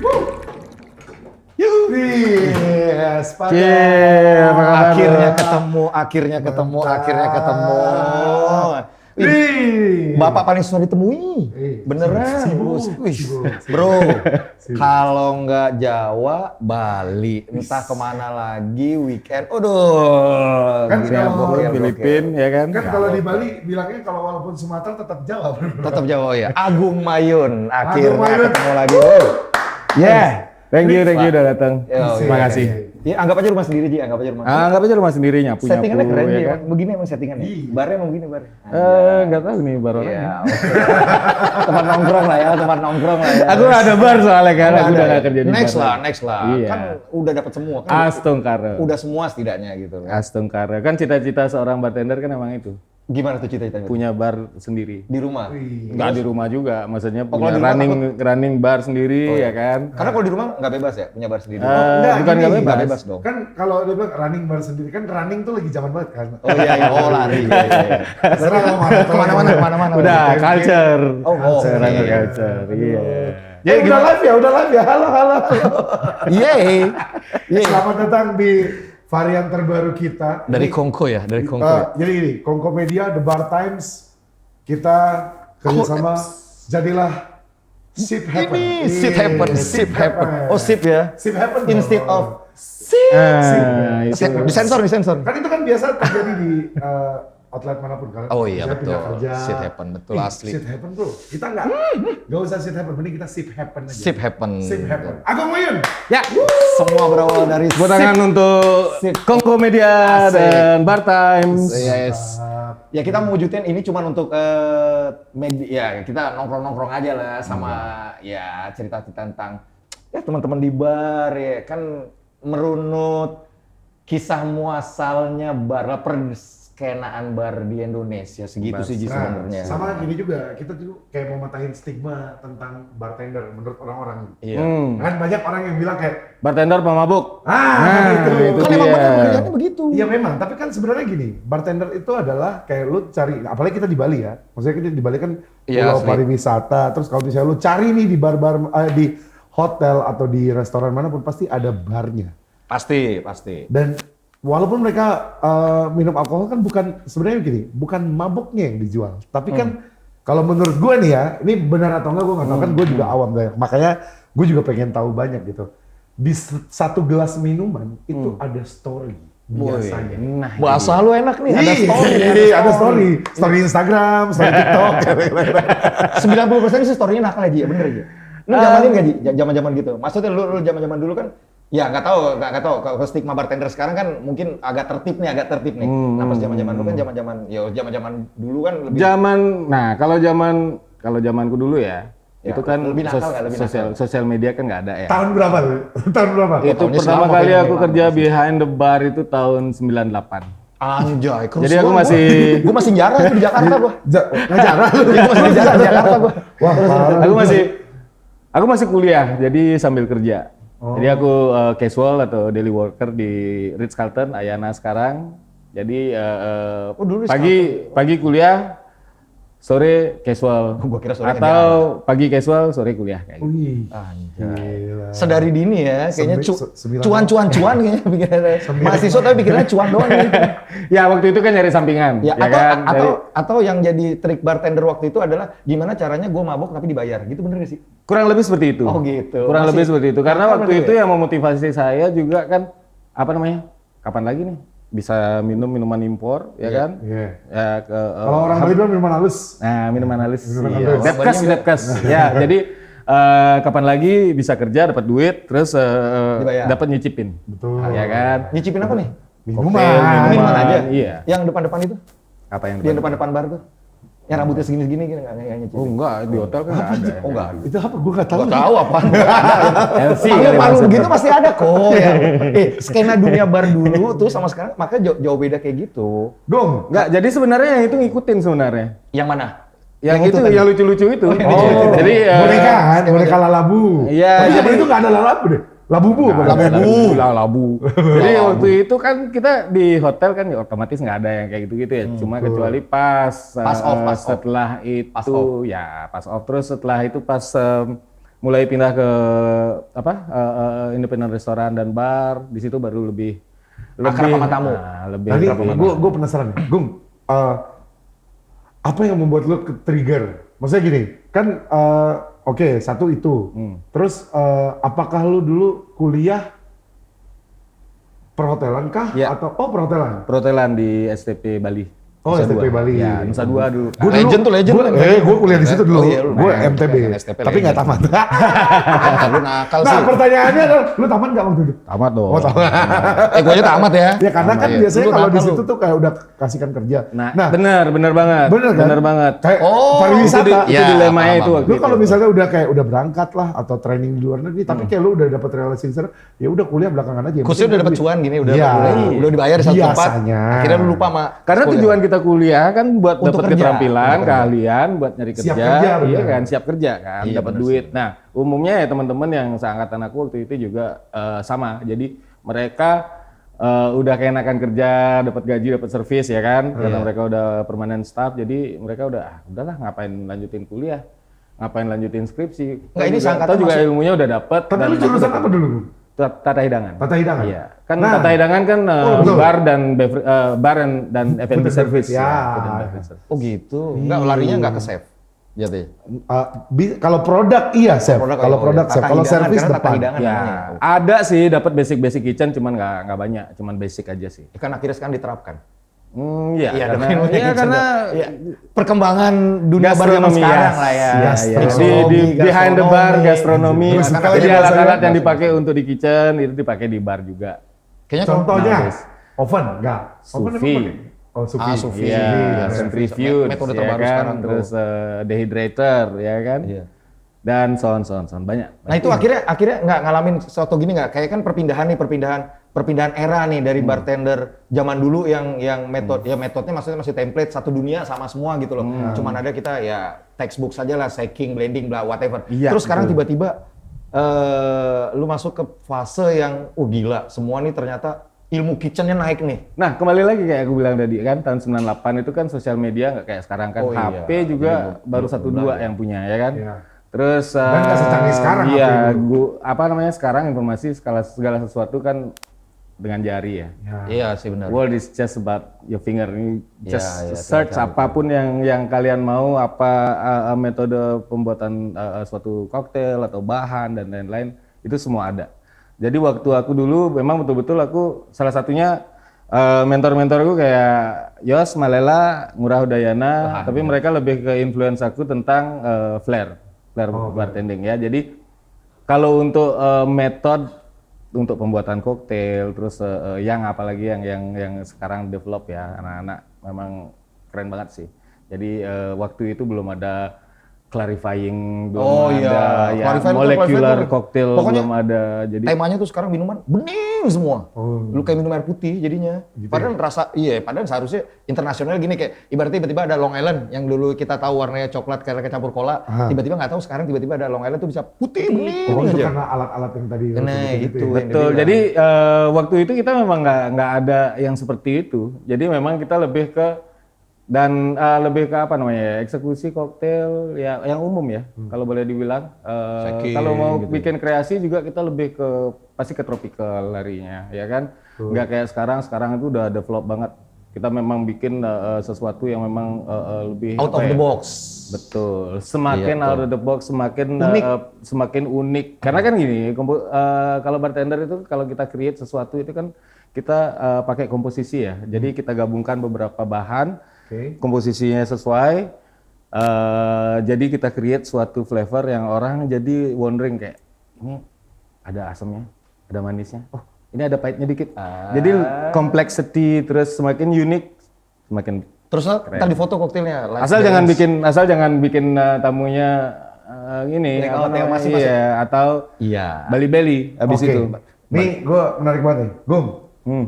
Yes, akhirnya ketemu. Bapak paling susah ditemui. Beneran. Bro, kalau nggak Jawa, Bali. Entah kemana lagi, weekend. Aduh. Kan kalau Filipina ya kan. Kan kalau di Bali bilangnya kalau walaupun Sumatera tetap Jawa. Tetap Jawa ya. Agung Mayun. Akhirnya Agung Mayun. ketemu lagi. Thank you udah datang. Terima kasih. Ya, anggap aja rumah sendiri, Ji. Anggap aja rumah sendiri nyapu. Settingannya keren, Ji. ya kan? Begini emang settingannya. Barnya emang begini, bar. Nggak tahu nih bar orangnya. Iya, oke. Tempat nongkrong lah ya. Aku ada bar soalnya kan, aku udah nggak kerja di bar. Next lah. Iya. Kan udah dapat semua kan. Astungkara. Udah semua setidaknya gitu. Astungkara. Kan cita-cita seorang bartender kan emang itu. Gimana tuh cita-citanya? Punya bar sendiri. Di rumah. Nggak di rumah juga, maksudnya kalau punya di rumah running bar sendiri ya kan. Karena kalau di rumah nggak bebas ya, punya bar sendiri. Bukan nggak bebas. Dong. Kan kalau dia bilang running bar sendiri, kan running tuh lagi zaman banget kan. Oh iya, lari. Terserah lo Kemana-mana. Udah culture. Culture. Iya. Jadi udah live ya. Halo. Yeay. Selamat datang di varian terbaru kita. Dari Kongko ya. Jadi ini, Kongko Media, The Bar Times, kita kerjasama, jadilah Sip Happen. Sip happen. Oh, sip ya. Sip Happen. Instead of sip. Disensor. Kan itu kan biasa terjadi di outlet manapun kan. Oh iya, Saya betul. pindah kerja. Sit happen, betul, asli. Sit happen bro. Kita nggak usah sit happen, mending kita sip happen aja. Sip happen. Agung Mayun. Ya, semua berawal dari Tepuk tangan untuk Kongko Media dan Bar Times. Yes. Ya kita mewujudin ini cuma untuk media, ya kita nongkrong aja lah sama ya cerita tentang ya teman-teman di bar ya kan merunut kisah muasalnya bar lah perskenaan bar di Indonesia segitu sih sebenarnya. Sama gini juga, kita tuh kayak mau matahin stigma tentang bartender menurut orang-orang. Iya. Kan banyak orang yang bilang kayak Bartender pemabuk. itu Kan emang benar pilihannya begitu. Iya memang, tapi kan sebenarnya gini, bartender itu adalah kayak lu cari, apalagi kita di Bali ya, maksudnya kita di Bali kan pulau pariwisata, terus kalau misalnya lu cari nih di bar-bar, di hotel atau di restoran manapun pasti ada barnya. Pasti. Dan walaupun mereka minum alkohol kan bukan, sebenarnya gini, bukan mabuknya yang dijual, tapi kan kalau menurut gue nih ya, ini benar atau enggak gue nggak tahu, kan gue juga awam banyak, makanya gue juga pengen tahu banyak gitu. Di satu gelas minuman itu ada story biasanya. Nah, Bahasa lu enak nih, ada story. Ada story Instagram, story TikTok. 90% sih story-nya nakal aja, bener aja. Lu zamanin nggak Ji? Zaman-zaman gitu. Maksudnya lu zaman-zaman dulu kan, ya nggak tahu. Kalau stigma bartender sekarang kan mungkin agak tertib nih. Nah pas zaman-zaman dulu kan zaman-zaman dulu kan lebih. Kalau zamanku dulu ya, itu kan lebih nakal, sosial media kan nggak ada ya. Tahun berapa tuh? Itu pertama kali aku kerja behind the bar itu tahun 98. Anjay, Jadi aku masih gue masih jarang di Jakarta gua. Ngajar. Gue masih jarang di Jakarta gua. Wah, aku masih kuliah, jadi sambil kerja. Jadi aku casual atau daily worker di Ritz Carlton Ayana sekarang. Jadi dulu pagi kuliah, sore casual. Gua kira sore atau pagi casual, sore kuliah kayak gitu. Wih. Anjay. Sedari dini ya, kayaknya Sembilan- cuan kayaknya pikirannya. Mahasiswa tapi pikirannya cuan doang gitu. Ya waktu itu kan nyari sampingan, Ya, ya kan? atau yang jadi trik bartender waktu itu adalah gimana caranya gue mabok tapi dibayar. Gitu bener gak sih? Kurang lebih seperti itu. Oh gitu. Kurang lebih seperti itu. Karena Kan waktu bener itu ya? yang memotivasi saya juga kan kapan lagi nih bisa minum minuman impor, ya kan? Iya. Ya Kalau orang Bali bilang minuman halus. Nah, minuman halus. Minuman Iya. halus. Depkes. Ya, jadi kapan lagi bisa kerja dapat duit terus Dibayar. dapat nyicipin. Betul. Ya kan? Nyicipin apa nih? Minuman aja. Iya. Yang depan-depan itu? Apa yang Yang depan-depan bar tuh? Yang rambutnya segini-segini gitu nggak nyicipin? Oh enggak, di hotel kan enggak ada. Oh enggak ada. Itu apa? Gue nggak tahu. Gak tahu apa. LC kali Panggung maksudnya. begitu pasti ada kok. Ya. Skena dunia bar dulu tuh sama sekarang makanya jauh beda kayak gitu. Dong. Enggak, jadi sebenarnya yang itu ngikutin sebenarnya. Yang mana? Yang itu tadi. yang lucu-lucu itu. Oh, Jadi boneka kan? Boneka lalabu. Iya, Tapi jadi- zaman itu nggak ada lalabu deh. Labubu. Labu. Jadi waktu itu kan kita di hotel kan ya otomatis nggak ada yang kayak gitu-gitu ya. Cuma kecuali pas Pass off. setelah itu Pass off. ya pas off terus setelah itu pas mulai pindah ke independent restoran dan bar. Di situ baru lebih Akrab sama tamu. Lebih Tadi akrab sama gue penasaran nih, Gung, apa yang membuat lo ke trigger? Maksudnya gini, kan oke, satu itu. Terus apakah lo dulu kuliah perhotelan kah? Ya. Atau perhotelan? perhotelan di STP Bali. Oh, Nusa STP Dua. Bali. Ya, Nusa Dua dulu. Gua Legend tuh, legend. Gue kuliah di situ dulu. Oh iya, lu Gue legend. MTB, STP tapi nggak legend. tamat. Lu nakal Nah, sih. pertanyaannya adalah, lu tamat nggak waktu itu? Tamat dong. Oh, tamat. Gue aja tamat ya. Ya karena kan Iya. biasanya Lu kalau di nakal situ lu. tuh kayak udah kasihkan kerja. Nah, bener banget. Bener kan? Bener banget. Kayak Oh, pariwisata. Itu Ya, dilemanya paham, itu paham. waktu Lu itu. kalau misalnya udah berangkat lah atau training di luar negeri, tapi kayak lu udah dapat relasi ya udah kuliah belakangan aja. Yang Khususnya penting udah dapat duit. cuan gini, udah Iya. udah dibayar di satu tempat. Biasanya. Akhirnya lu lupa sama Karena sekolah. tujuan kita kuliah kan buat Untuk dapat kerja. keterampilan, Untuk kerja. keahlian, buat nyari Siap kerja, kerja, iya benar. kan, siap kerja kan, Iya, dapat benar duit. Nah, umumnya ya teman-teman yang seangkatan aku waktu itu juga sama. Jadi mereka udah keenakan kerja, dapat gaji, dapat servis ya kan, karena mereka udah permanent staff. Jadi mereka udahlah ngapain lanjutin kuliah, ngapain lanjutin skripsi. Nggak, ini seangkatan juga masuk- ilmunya udah dapat. Tapi lu jurusan apa dulu? Tata hidangan. Tata hidangan? Iya. Kan Nah. tata hidangan kan betul. bar dan F&B service. Ya. Food and beverage service. Oh gitu. Enggak, larinya enggak ke chef. Jadi. Kalau produk iya, chef. Kalau produk chef. Kalau servis tata depan. hidangan Ya, namanya. ada sih dapat basic kitchen, cuman nggak banyak, cuman basic aja sih. Kan akhirnya sekarang diterapkan. Iya, Iya, karena, dong, iya, karena iya. Perkembangan dunia bar zaman gastronomi sekarang ya. lah ya. Iya, Gastronomi, iya. Di behind the bar gastronomi. Gue suka Jadi aja alat-alat bahasanya. yang dipakai untuk di kitchen itu dipakai di bar juga. Kayaknya kalau- Contohnya, Nah, oven enggak? Oven Sous emang vide. pakai? Oh, sous Ah, vide. sous vide. Iya, Iya, centrifuge, metode ya terbaru kan? sekarang tuh. Terus dehydrator, ya kan? Iya. Dan so on, banyak. Nah itu akhirnya nggak ngalamin sesuatu gini nggak? Kayak kan perpindahan era nih dari bartender zaman dulu yang metodenya maksudnya masih template satu dunia sama semua gitu loh. Cuman ada kita ya textbook saja lah, shaking, blending, bla whatever. Iya, Terus sekarang betul. tiba-tiba lu masuk ke fase yang gila, semua nih ternyata ilmu kitchennya naik nih. Nah, kembali lagi kayak aku bilang tadi kan, tahun 98 itu kan sosial media nggak kayak sekarang kan. Oh, iya. HP juga baru 1-2 yang punya, ya kan? Iya. Terus Dan nggak secanggih sekarang iya, HP dulu. sekarang informasi segala sesuatu kan dengan jari ya. Ya. Iya sih benar. World is just about your finger. Ini Iya, just iya, search tinggal cari. apapun yang kalian mau, metode pembuatan suatu koktail atau bahan dan lain-lain, itu semua ada. Jadi waktu aku dulu memang betul-betul aku salah satunya mentor-mentor aku kayak Yos, Malela, Ngurah Udayana, tapi mereka lebih ke influence aku tentang flair bartending ya. Jadi kalau untuk metode untuk pembuatan koktail, terus yang apalagi yang sekarang develop ya, anak-anak memang keren banget sih. Jadi waktu itu belum ada clarifying, belum Oh, ada iya. ya, Clarifying tuh, molecular clarifying tuh. cocktail Pokoknya belum ada. Jadi Temanya tuh sekarang minuman bening semua. Oh. Lu kayak minum air putih jadinya. Padahal padahal seharusnya internasional gini kayak ibaratnya tiba-tiba ada Long Island yang dulu kita tahu warnanya coklat karena kecampur cola, tiba-tiba nggak tahu sekarang tiba-tiba ada Long Island tuh bisa putih bening Oh, itu aja. karena alat-alat yang tadi. Nah, gitu-gitu itu. ya. yang betul. dibilang. Jadi waktu itu kita memang nggak ada yang seperti itu. Jadi memang kita lebih ke lebih ke apa namanya ya, eksekusi koktail ya yang umum ya, kalau boleh dibilang. Shaking, Kalau mau gitu. bikin kreasi juga kita lebih ke pasti ke tropical larinya, ya kan? Nggak kayak sekarang itu udah develop banget. Kita memang bikin sesuatu yang memang lebih Out apa of ya? the box. Betul. Semakin Iya, out of the box, semakin Unik. semakin unik. Karena kan gini, kalau bartender itu kalau kita create sesuatu itu kan kita pakai komposisi ya. Jadi kita gabungkan beberapa bahan, Oke. komposisinya sesuai. Jadi kita create suatu flavor yang orang jadi wondering kayak ini ada asamnya, ada manisnya. Oh, ini ada pahitnya dikit. Jadi complexity terus semakin unik, semakin Terus ntar di foto koktailnya. like asal dance. jangan bikin tamunya ini Blackout apa yang namanya, masih- iya, atau Iya. bali-bali habis Oke. itu. Nih, gue menarik banget nih. Gung, Hmm.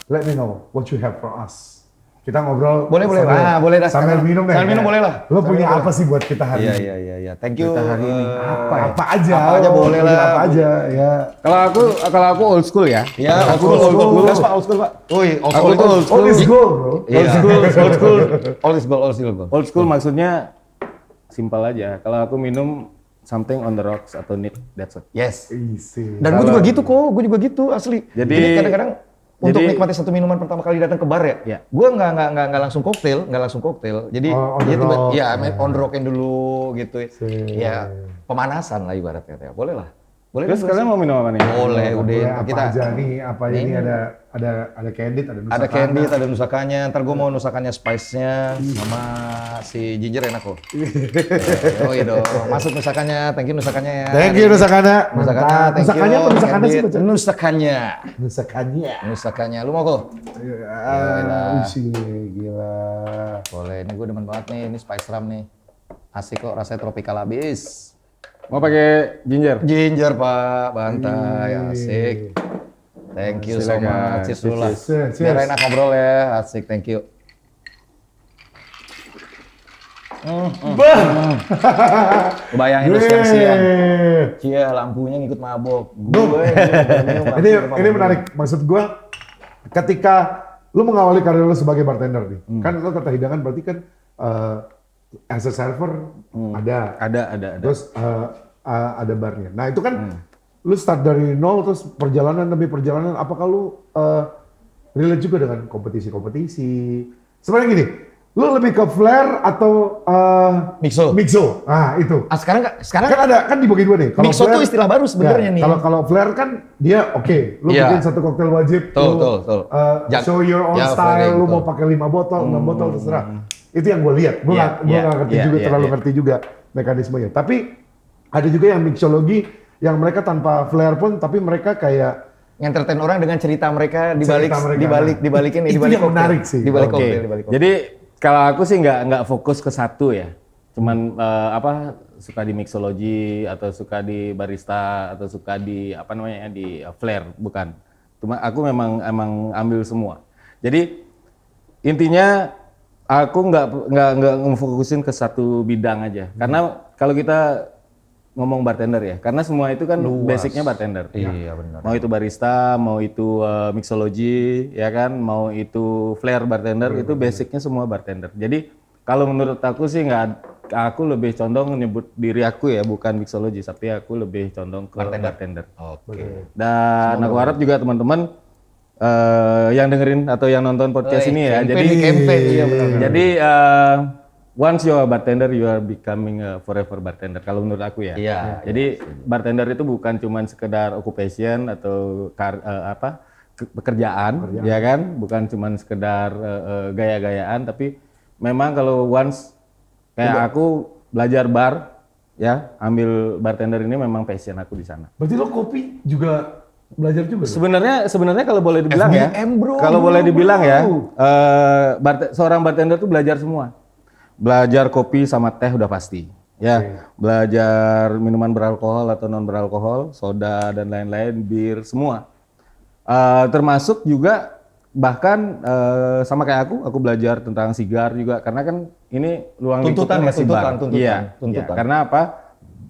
let me know what you have for us. Kita ngobrol Boleh. Boleh dah. sambil minum deh. Sambil minum boleh lah. Lo Sambil punya minum. apa sih buat kita hari ini? Iya. Thank you. Kita hari ini apa ya? Apa aja? Apa aja lo boleh bikin lah. Apa aja, ya. Kalau aku old school ya. Ya, aku old school. Gas, Pak, old school, Pak. Woi, old Aku school. tuh old Oh, school. let's go, bro. Iya. Old school. Old school, bro. Old school maksudnya simpel aja. Kalau aku minum something on the rocks atau need that's it. Yes. Isi. Dan gue juga gitu kok, gue juga gitu asli. Jadi- kadang-kadang untuk jadi- nikmati satu minuman pertama kali datang ke bar ya, Ya. gue nggak langsung koktail, Jadi Oh, on dia the tiba, rock. ya on the rockin dulu gitu. Sip. Ya pemanasan lah ibaratnya. Boleh lah. Boleh. Terus kan, kalian mau minum apa nih? Boleh, Boleh udah apa kita. aja nih, apa ini ada candid, ada Ada nusakana. candid, ada nusakannya. Ntar gue mau nusakannya spice-nya sama si ginger enak kok. Oh iya dong. Masuk nusakannya. Thank you nusakannya ya. Thank you nusakana. Nusakanya, Mantap. thank Nusakanya you. apa nusakana sih Candid. baca? Nusakannya. Nusakanya. Nusakannya. Lu mau kok? Gila. Boleh. Ini gue demen banget nih. Ini spice rum nih. Asik kok. Rasanya tropical abis. Mau pakai ginger? Ginger pak. Bantai. Asik. Thank you so Silakan. much. Cheers dulu lah. Cheers. Biar enak ngobrol ya. Asik. Thank you. Bayangin lu siang-siang. Cia, lampunya ngikut mabok. Ini menarik. Maksud gua ketika lu mengawali karir lu sebagai bartender nih, kan lu kata hidangan berarti kan as a server ada, Ada. terus ada barnya. Nah itu kan lu start dari nol terus perjalanan demi perjalanan. Apakah lu relate juga dengan kompetisi-kompetisi? Sebenarnya gini, lu lebih ke flair atau Mixo. Mixo? Ah itu. Sekarang Kan ada kan dibagi dua nih. Kalau Mixo flair- tuh istilah baru sebenarnya ya, nih. Kalau flair kan dia oke, lu Iya. bikin satu koktail wajib, lu Betul. show your own Ya, style, flaring, lu betul. mau pakai 5 botol, 6 botol terserah. Itu yang gue lihat. Gue Iya, nggak ngerti iya, juga iya, terlalu iya. ngerti juga mekanismenya. Tapi ada juga yang mixologi yang mereka tanpa flair pun, tapi mereka kayak Ngentertain orang dengan cerita mereka dibalik Cerita mereka. dibalik ini Itu dibalik yang menarik sih. Dibalik Oke. koktail, dibalik koktail. Jadi kalau aku sih nggak fokus ke satu ya. Cuman suka di mixology atau suka di barista atau suka di apa namanya di flair, bukan. Cuma aku memang ambil semua. Jadi intinya aku nggak ngefokusin ke satu bidang aja. Karena kalau kita ngomong bartender ya, karena semua itu kan basicnya bartender. Iya benar. Mau itu barista, mau itu mixology, ya kan, mau itu flair bartender, itu basicnya semua bartender. Jadi kalau menurut aku sih aku lebih condong nyebut diri aku ya, bukan mixology, tapi aku lebih condong ke bartender. Oke. Dan aku harap juga teman-teman yang dengerin atau yang nonton podcast ini ya, campaign, iya benar. jadi once you are bartender, you are becoming a forever bartender. Kalau menurut aku ya. Iya. Jadi bartender itu bukan cuma sekedar occupation atau pekerjaan, ya kan? Bukan cuma sekedar gaya-gayaan, tapi memang kalau once kayak aku belajar bar, ya, ambil bartender ini memang passion aku di sana. berarti lo kopi juga belajar juga. dong? Sebenarnya kalau boleh dibilang ya, FBM, bro. kalau boleh dibilang ya, seorang bartender tuh belajar semua. Belajar kopi sama teh udah pasti, ya. Belajar minuman beralkohol atau non beralkohol, soda dan lain-lain, bir semua. Termasuk juga bahkan sama kayak aku belajar tentang sigar juga, karena kan ini ruang Tuntutan lingkupnya ya, masih bar. tuntutan. Iya, Tuntutan. iya. Karena apa?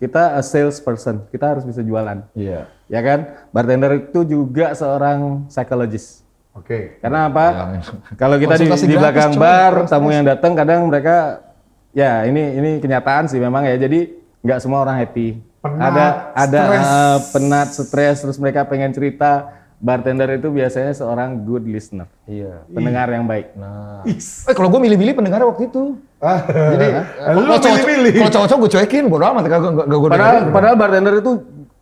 Kita a salesperson, kita harus bisa jualan. Iya. Ya kan? Bartender itu juga seorang psychologist. Oke. Karena apa? Kalau kita Konsultasi di gratis, belakang coy. bar, tamu yang datang kadang mereka ya ini kenyataan sih memang ya. Jadi nggak semua orang happy. Penat, ada stres. penat, stres, terus mereka pengen cerita. Bartender itu biasanya seorang good listener, Iya. pendengar yang baik. Nah. Kalau gue milih-milih pendengar waktu itu. Jadi Lu milih-milih. Kalau cowok-cowok gue cuekin, bodo amat kagak gue Padahal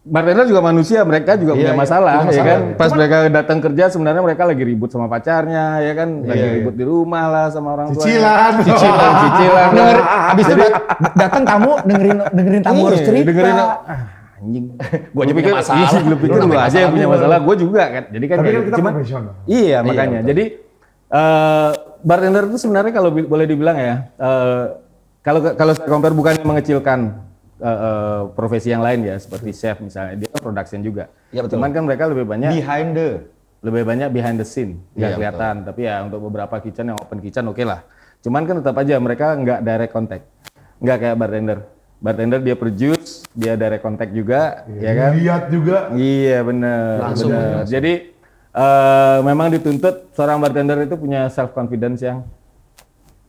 bartender juga manusia, mereka juga punya Iya, masalah, punya ya kan? masalah. Pas mereka datang kerja sebenarnya mereka lagi ribut sama pacarnya, ya kan? Lagi ribut di rumah lah sama orang tua. Cicilan. Denger, abis itu datang tamu dengerin tamu harus cerita. Dengerin anjing. Gua aja punya masalah. Lu pikir Lu lu namanya aja yang punya masalah masalah, gue juga kan. Jadi kan Tapi kayak kan gitu. kita Cuman profesional. iya makanya. betul. Jadi bartender itu sebenarnya kalau boleh dibilang ya, kalau saya compare bukannya mengecilkan profesi yang lain ya, seperti chef misalnya, dia kan production juga. Iya, betul. Cuman kan mereka lebih banyak behind the scene, nggak Iya, kelihatan. Tapi ya untuk beberapa kitchen yang open kitchen oke lah. Cuman kan tetap aja mereka nggak direct contact, nggak kayak bartender. Bartender dia produce, dia direct contact juga, ya kan? Lihat juga. Iya benar. Langsung. Jadi memang dituntut seorang bartender itu punya self confidence yang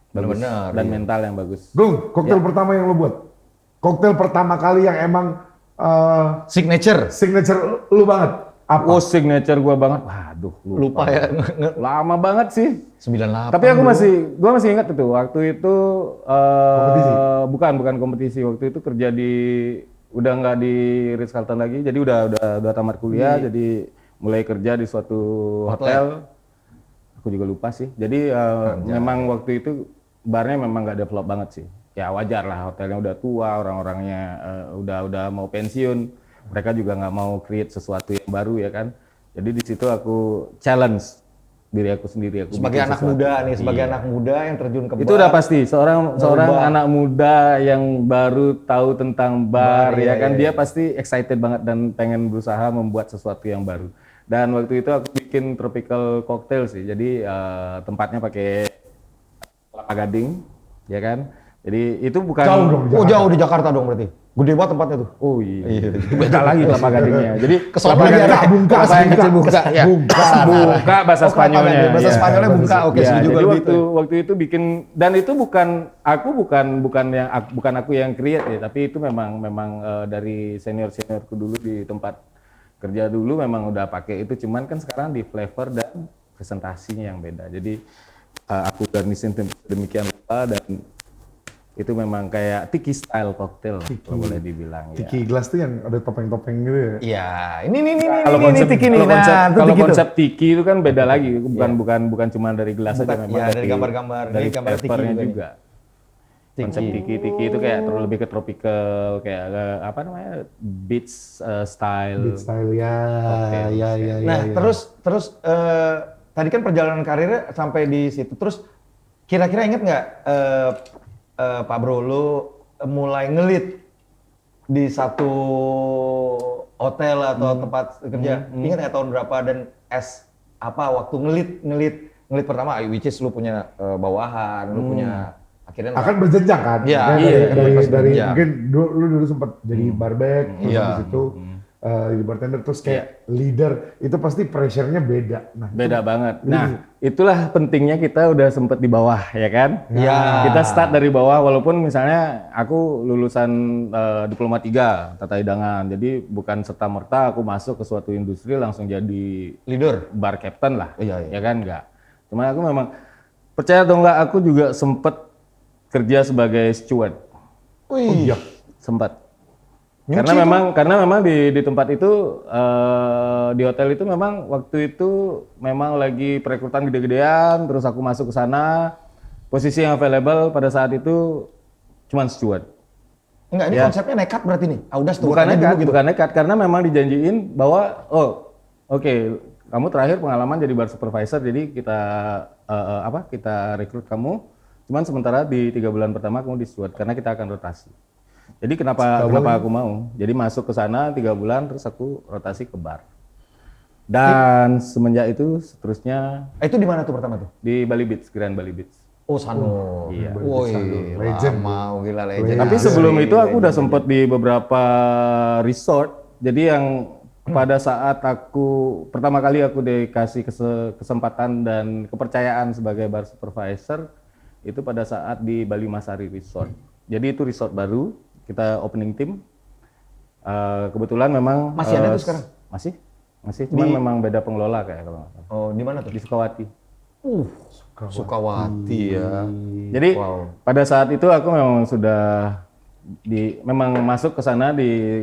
bagus Benar-benar, dan iya. mental yang bagus. Gung, koktail pertama yang lo buat? koktail pertama kali yang emang Signature. signature lu banget? Apa? Oh, signature gua banget. Waduh, Lupa ya. Lama banget sih. 98. Tapi gua masih ingat itu. Waktu itu Kompetisi? bukan kompetisi. Waktu itu kerja udah nggak di Ritz Carlton lagi. Jadi udah tamat kuliah. Jadi mulai kerja di suatu hotel. Aku juga lupa sih. Jadi memang waktu itu barnya memang nggak develop banget sih. Ya wajar lah, hotelnya udah tua, orang-orangnya udah mau pensiun. Mereka juga nggak mau create sesuatu yang baru ya kan. Jadi di situ aku challenge diri aku sendiri. Aku Sebagai bikin anak sesuatu. muda nih, sebagai Iya. anak muda yang terjun ke bar. Itu udah pasti seorang anak muda yang baru tahu tentang bar ya kan, dia pasti excited banget dan pengen berusaha membuat sesuatu yang baru. Dan waktu itu aku bikin tropical cocktail sih. Jadi tempatnya pakai kelapa gading ya kan. Jadi itu bukan Jauh dong. Oh jauh di Jakarta dong berarti. Gede banget tempatnya tuh. Oh iya. Itu beda lagi kelapa gadingnya. Jadi Kesono kelapa lagi gading- ada bungka, kelapa yang kecil bungka ya. Bungka bahasa Oh, kelapa Spanyolnya. gading. Bahasa Iya. Spanyolnya bungka. Oke, Ya, setuju jadi kalau waktu itu bikin, dan itu bukan aku yang create ya, tapi itu memang dari seniorku dulu di tempat kerja dulu memang udah pakai itu, cuman kan sekarang di flavor dan presentasinya yang beda. Jadi aku garnisin demikian rupa dan itu memang kayak tiki style cocktail kalau boleh dibilang ya. Tiki gelas tuh yang ada topeng-topeng gitu ya? Iya, ini Kalau konsep tiki nih. kalau konsep, Nah, itu kalau tiki tuh. konsep tiki itu kan beda lagi, bukan cuma dari gelas Bukan, aja memang ya, dari gambar-gambar, dari ini gambar tiki flavornya juga nih. juga. Konsep tiki itu kayak terlalu lebih ke tropical, kayak apa namanya, beach style. Beat style ya, ya. Nah, terus tadi kan perjalanan karirnya sampai di situ. Terus kira-kira inget nggak Pak Bro, lu mulai ngelit di satu hotel atau tempat kerja? Ingat nggak tahun berapa dan apa waktu ngelit pertama? Which is lu punya bawahan, lu punya akhirnya Akan berjenjang kan? Iya, Maksudnya pasti dari berjenjang. mungkin lu dulu sempat jadi barback, terus Iya. habis itu jadi bartender, terus kayak leader, itu pasti pressure-nya beda. Nah, Beda banget. Nah, itulah pentingnya kita udah sempet di bawah, ya kan? Iya. Kita start dari bawah, walaupun misalnya aku lulusan Diploma 3, Tata Hidangan. Jadi bukan serta-merta aku masuk ke suatu industri langsung jadi leader. bar captain lah. Iya. Ya kan? Enggak. Cuma aku memang, percaya atau enggak, aku juga sempet kerja sebagai steward. Wih. iya. Sempat. Karena memang di tempat itu di hotel itu memang waktu itu memang lagi perekrutan gede-gedean, terus aku masuk ke sana, posisi yang available pada saat itu cuman steward. Enggak, ini Ya. konsepnya nekat berarti nih. Audas tuh Bukan nekat, dulu gitu. bukan nekat, karena memang dijanjiin bahwa oke, kamu terakhir pengalaman jadi bar supervisor, jadi kita rekrut kamu. Cuman sementara di 3 bulan pertama kamu di steward karena kita akan rotasi. Jadi kenapa aku mau? Jadi masuk ke sana 3 bulan terus aku rotasi ke bar. Dan semenjak itu seterusnya Itu di mana tuh pertama tuh? di Bali Beach, Grand Bali Beach. Oh, Sano. Iya. Woi, Legend. lama, gila legend. Tapi sebelum itu aku udah sempet di beberapa resort. Jadi yang pada saat aku pertama kali aku dikasih kesempatan dan kepercayaan sebagai bar supervisor itu pada saat di Bali Masari Resort. Jadi itu resort baru, kita opening team. Kebetulan memang Masih ada tuh sekarang? Masih. Cuman memang beda pengelola kayak kalau nggak salah. Oh, di mana tuh? Di Sukawati. Sukawati ya. Jadi Wow. pada saat itu aku memang sudah memang masuk ke sana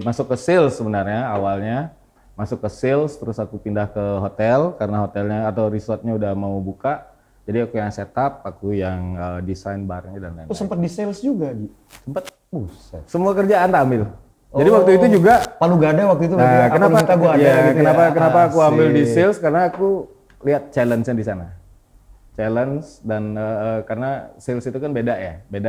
masuk ke sales sebenarnya awalnya. Masuk ke sales terus aku pindah ke hotel karena hotelnya atau resortnya udah mau buka. Jadi aku yang setup, aku yang desain barnya dan Oh, lain-lain. sempat di sales juga, Gi. Sempet. Buset. Semua kerjaan tak ambil. Jadi waktu itu juga Palu gada waktu itu berarti nah, apa kenapa lu minta gua ada ya, gitu ya. kenapa aku ambil di Asik. sales karena aku lihat challenge-nya di sana. Challenge dan karena sales itu kan beda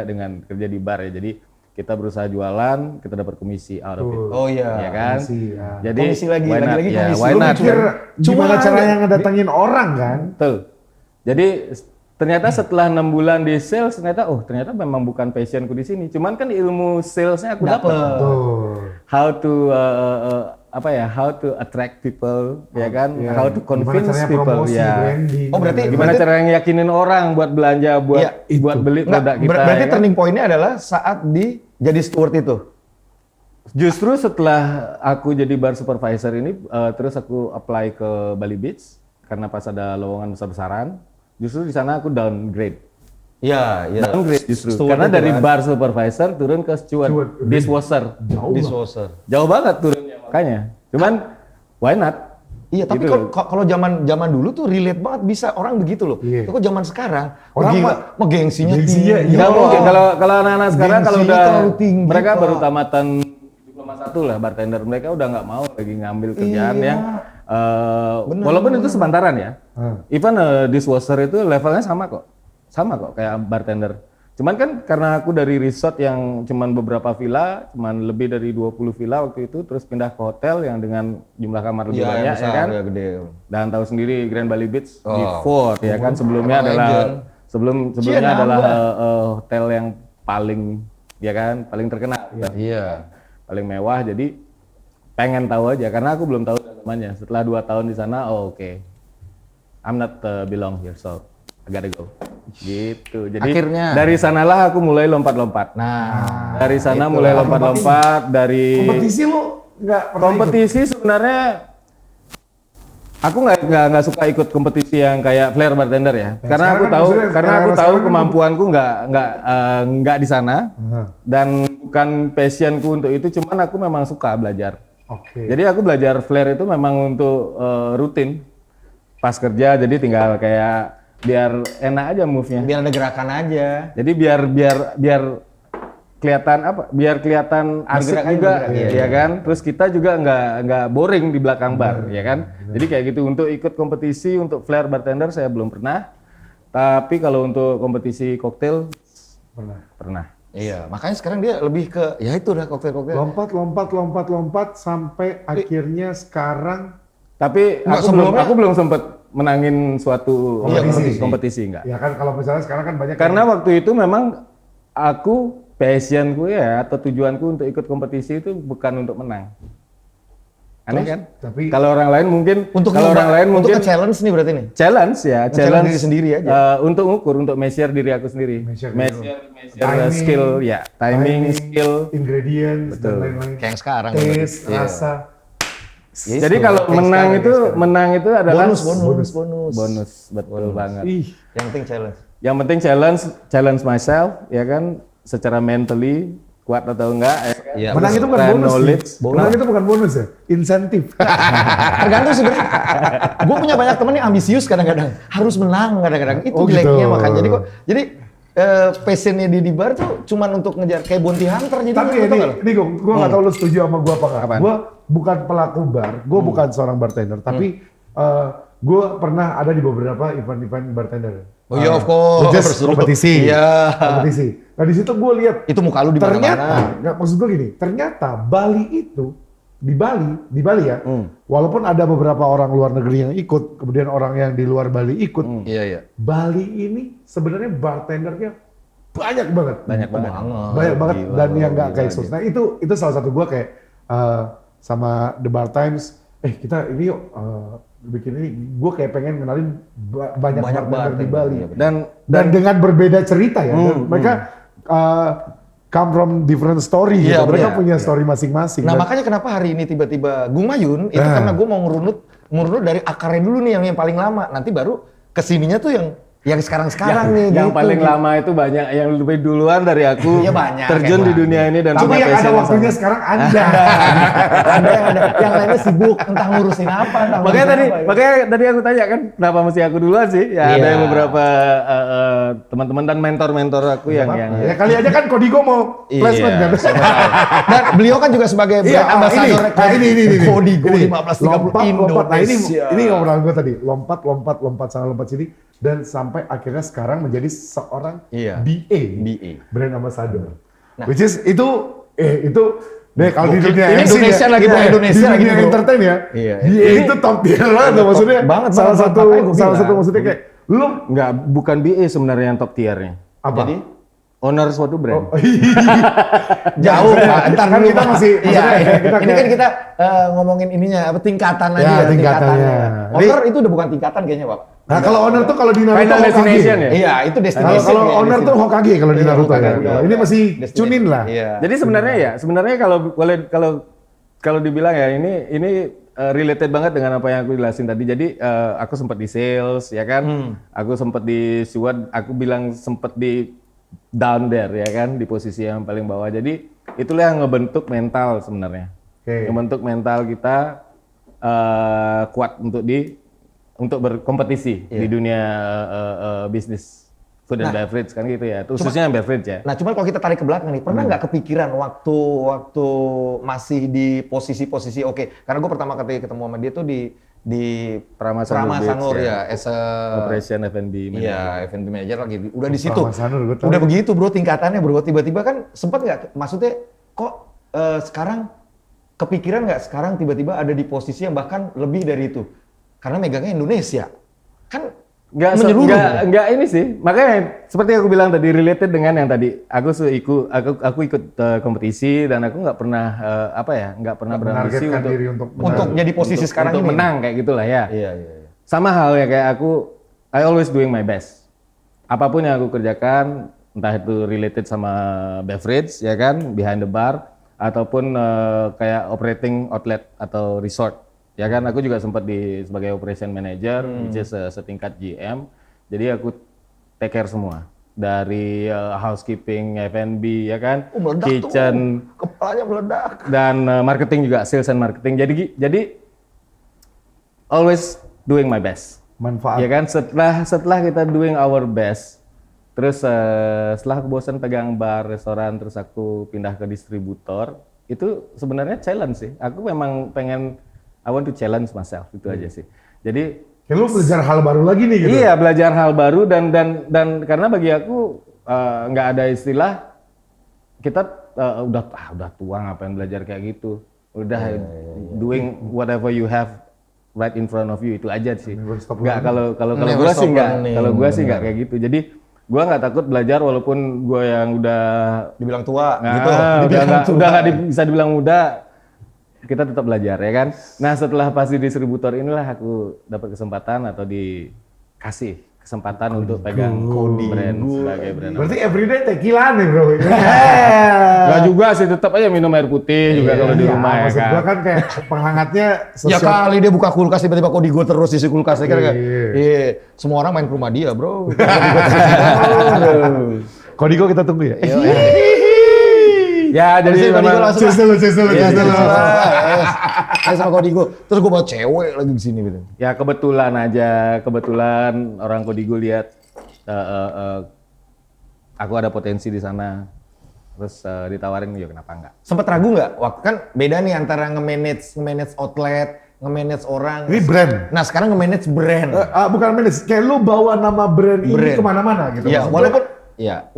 dengan kerja di bar ya. Jadi kita berusaha jualan, kita dapat komisi out of it. Oh iya. Ya kan? komisi, ya. Jadi Komisi lagi, why not? lagi-lagi Ya, komisi. why Lu not? Mikir gimana Cuma caranya ngedatengin orang kan? Betul. Jadi ternyata setelah 6 bulan di sales ternyata memang bukan passionku di sini. Cuman kan ilmu salesnya aku dapat. Tuh. How to how to attract people, ya kan? Ya, How to gimana convince caranya people, promosi, ya. branding. Oh, berarti Gimana cara yakinin orang buat belanja, buat Iya, buat beli Enggak, produk kita. berarti ya kan? turning point-nya adalah saat jadi steward itu. Justru setelah aku jadi bar supervisor ini, terus aku apply ke Bali Beach karena pas ada lowongan besar-besaran. Justru di sana aku downgrade. Iya, iya. Downgrade justru. Steward Karena itu dari kan. bar supervisor turun ke steward, dishwasher. Dishwasher. Jauh banget turunnya makanya. Cuman why not? Iya, tapi Gitu kalau zaman dulu tuh relate banget bisa orang begitu loh. Iya. Kok zaman sekarang Orang gengsinya gengsinya, tinggi. Nggak mungkin kalau anak-anak sekarang kalau Gengsinya udah terlalu tinggi, mereka Pak. baru tamatan diploma 1 lah bartender, mereka udah nggak mau lagi ngambil kerjaan Iya. yang walaupun itu sepantaran ya. Even dishwasher itu levelnya sama kok kayak bartender. Cuman kan karena aku dari resort yang cuman beberapa villa, cuman lebih dari 20 villa waktu itu, terus pindah ke hotel yang dengan jumlah kamar lebih Iya, banyak yang ya besar, kan. ya gede. Dan tahu sendiri Grand Bali Beach di Oh. Fort ya kan, sebelumnya Legend. adalah sebelumnya Cie, adalah nambah. hotel yang paling ya kan, paling terkenal, Iya. paling mewah. Jadi pengen tahu aja karena aku belum tahu namanya. Setelah 2 tahun di sana, oh, oke. I'm not belong here, so I gotta go. Gitu. Jadi Akhirnya. dari sanalah aku mulai lompat-lompat. Nah, Dari sana mulai lompat-lompat dari Kompetisi lu nggak pernah ikut? kompetisi sebenarnya aku nggak suka ikut kompetisi yang kayak flair bartender ya. Karena sekarang aku kan tahu maksudnya karena aku sekarang tahu kan kemampuanku nggak di sana dan bukan passionku untuk itu. Cuman aku memang suka belajar. Oke. Jadi aku belajar flair itu memang untuk rutin pas kerja. Jadi tinggal kayak biar enak aja move-nya. biar ada gerakan aja. Jadi biar kelihatan apa? Biar kelihatan asik Bergerak aja, juga, bergerak, ya kan? Terus kita juga nggak boring di belakang bar, ya kan? Jadi kayak gitu. Untuk ikut kompetisi untuk flair bartender saya belum pernah. Tapi kalau untuk kompetisi koktail pernah. Iya, makanya sekarang dia lebih ke ya itu udah koktail-koktail. Lompat sampai akhirnya sekarang Tapi Nggak, aku belum sempat menangin suatu kompetisi enggak. ya kan kalau misalnya sekarang kan banyak Karena waktu itu memang aku passionku ya atau tujuanku untuk ikut kompetisi itu bukan untuk menang. Aneh kan? tapi- kalau orang lain mungkin Untuk kalau orang lain untuk mungkin challenge nih berarti nih. challenge ya, Nge-challenge diri sendiri aja. untuk ngukur, untuk measure diri aku sendiri. Measure Measure skill ya, timing, skill. ingredients dan lain-lain. Kayak yang sekarang. Taste, Iya. rasa. Yes, Jadi kalau menang itu adalah bonus, betul banget. Ih, Yang penting challenge. Yang penting challenge myself ya kan, secara mentally kuat atau enggak ya kan? Iya, menang itu bukan Dan bonus knowledge. sih. Menang itu bukan bonus ya, insentif. Tergantung sebenarnya. Gue punya banyak temen yang ambisius kadang-kadang harus menang kadang-kadang. Itu Oh, gitu. jeleknya makanya. Jadi passionnya dia di bar tuh cuman untuk ngejar kayak bounty hunter. Jadi Tapi lu tau nggak lo? ini gue nggak tahu lu setuju sama gue apa nggak. Apaan? Gue bukan pelaku bar, gue bukan seorang bartender, tapi gue pernah ada di beberapa event-event bartender. Oh iya, of course. Which is kompetisi. Iya. Kompetisi. Nah di situ gue lihat Itu muka lu di ternyata, mana-mana. nggak, maksud gue gini, ternyata Bali itu di Bali ya, walaupun ada beberapa orang luar negeri yang ikut, kemudian orang yang di luar Bali ikut, Iya, iya. Bali ini sebenarnya bartendernya banyak banget. Banyak banget. Banyak banget Gila, dan yang nggak gila, kayak gila. sos. Nah itu salah satu gua kayak sama The Bar Times. Kita ini yuk bikin ini. Gua kayak pengen kenalin banyak bartender di Bali. Dan Dan dengan berbeda cerita ya. Dan mereka come from different story gitu. Iya, Mereka iya, punya story masing-masing. Nah Dan- makanya kenapa hari ini tiba-tiba Gung Mayun itu karena gue mau ngurunut dari akarnya dulu nih yang paling lama. Nanti baru kesininya tuh yang sekarang-sekarang nih. yang gitu. paling lama itu banyak yang lebih duluan dari aku Iya, banyak, terjun kayak di dunia ini dan Tapi punya yang ada passion yang waktunya sama. sekarang Anda. yang lainnya sibuk entah ngurusin apa. entah Makanya ngurusin tadi, apa, ya. makanya tadi aku tanya kan kenapa mesti aku duluan sih? Ya ada Iya. yang beberapa teman-teman dan mentor-mentor aku yang Ya kali aja kan Kodigo mau placement kan. Dan beliau kan juga sebagai Iya, brand ambassador ini. Kodigo Ini. 1530 lompat. Nah Indonesia. ini ngobrolan gue tadi. Lompat sana lompat sini. Dan sampai akhirnya sekarang menjadi seorang Iya. BA. BA. Brand ambassador. Which is itu deh kalau di Gokil. dunia Ini MC Indonesia ya, lagi, iya, bro. Indonesia di lagi, dunia bro. entertain ya. Iya. BA itu top tier banget tuh, maksudnya. banget, salah satu makanya gua bilang. maksudnya kayak lu Enggak, bukan BA sebenarnya yang top tiernya. apa? Jadi Owner suatu brand. jauh Pak. Ntar Kan dulu, kita Pak. masih- iya, maksudnya ini kayak- kan kita ngomongin ininya apa tingkatan aja Ya, ya, tingkatannya. Owner itu udah bukan tingkatan kayaknya Pak. Nah, kalau owner tuh kalau di Naruto Final Hokage. Destination ya? Iya, itu Nah, destination. kalau owner tuh Hokage kalau di Iya, Naruto Hokage. ya. Iya. Ini masih Destination. Chunin lah. Iya. Jadi sebenarnya kalau boleh kalau dibilang ya ini related banget dengan apa yang aku jelasin tadi. Jadi aku sempat di sales ya kan, aku sempat di steward, aku bilang sempat di down there ya kan, di posisi yang paling bawah. Jadi itulah yang ngebentuk mental sebenarnya, Oke. ngebentuk mental kita kuat untuk berkompetisi di dunia bisnis food and beverage kan gitu ya, khususnya yang beverage ya. Nah, cuman kalau kita tarik ke belakang nih, pernah nggak kepikiran waktu masih di posisi-posisi oke? Karena gue pertama kali ketemu sama dia tuh di Prama Sanur Sanur Beach, ya, as a Operation F&B manager. Iya, F&B manager lagi. Udah di situ. Prama Sanur, gua tahu. Udah begitu, bro, tingkatannya, bro. Tiba-tiba kan sempat nggak? Maksudnya kok sekarang kepikiran nggak sekarang tiba-tiba ada di posisi yang bahkan lebih dari itu? Karena megangnya Indonesia. Kan menyeluruh. Nggak ini sih. Makanya seperti aku bilang tadi related dengan yang tadi. Aku ikut kompetisi dan aku nggak pernah nggak pernah berambisi Menargetkan diri untuk jadi posisi sekarang untuk ini. menang kayak gitulah ya. Iya. Sama hal ya kayak aku, I always doing my best. Apapun yang aku kerjakan, entah itu related sama beverage ya kan, behind the bar, ataupun kayak operating outlet atau resort. Ya kan, aku juga sempat sebagai operation manager, which is setingkat GM. Jadi aku take care semua. Dari housekeeping, F&B, ya kan, Meledak kitchen, tuh. Kepalanya meledak. dan marketing juga, sales and marketing. Jadi always doing my best. Manfaat. Ya kan, setelah kita doing our best, terus setelah aku bosan pegang bar, restoran, terus aku pindah ke distributor, itu sebenarnya challenge sih. Aku memang pengen, I want to challenge myself, itu aja sih. Jadi Kayak lu belajar hal baru lagi nih gitu. iya, belajar hal baru dan karena bagi aku nggak ada istilah kita udah tua ngapain belajar kayak gitu. Udah doing whatever you have right in front of you, itu aja sih. Nggak, kalau Never gua stop sih nggak, learning. kalau gua sih nggak kayak gitu. Jadi gua nggak takut belajar walaupun gua yang udah Dibilang tua Nah, gitu. udah nggak bisa dibilang muda, kita tetap belajar ya kan. Nah, setelah pas di distributor inilah aku dapat kesempatan atau dikasih kesempatan untuk pegang brand sebagai brand. Berarti everyday tequila nih bro. Gak juga sih, tetap aja minum air putih juga kalau di rumah ya Maksud kan. gua kan kayak penghangatnya Ya kali dia buka kulkas tiba-tiba Kodigo terus isi kulkas. Iya. Semua orang main ke rumah dia, bro. Kodigo kita tunggu ya. Ya, jadi memang Cheers dulu. Saya sama Kodigo. Terus gue bawa cewek lagi di sini gitu. ya kebetulan orang Kodigo lihat aku ada potensi di sana. Terus ditawarin, ya kenapa enggak? Sempet ragu nggak? Wah, kan beda nih antara nge-manage outlet, nge-manage orang. Ini brand. Nah, sekarang nge-manage brand. Bukan manage, kayak lu bawa nama brand ini Brand. kemana-mana gitu. Ya, Maksud walaupun Iya.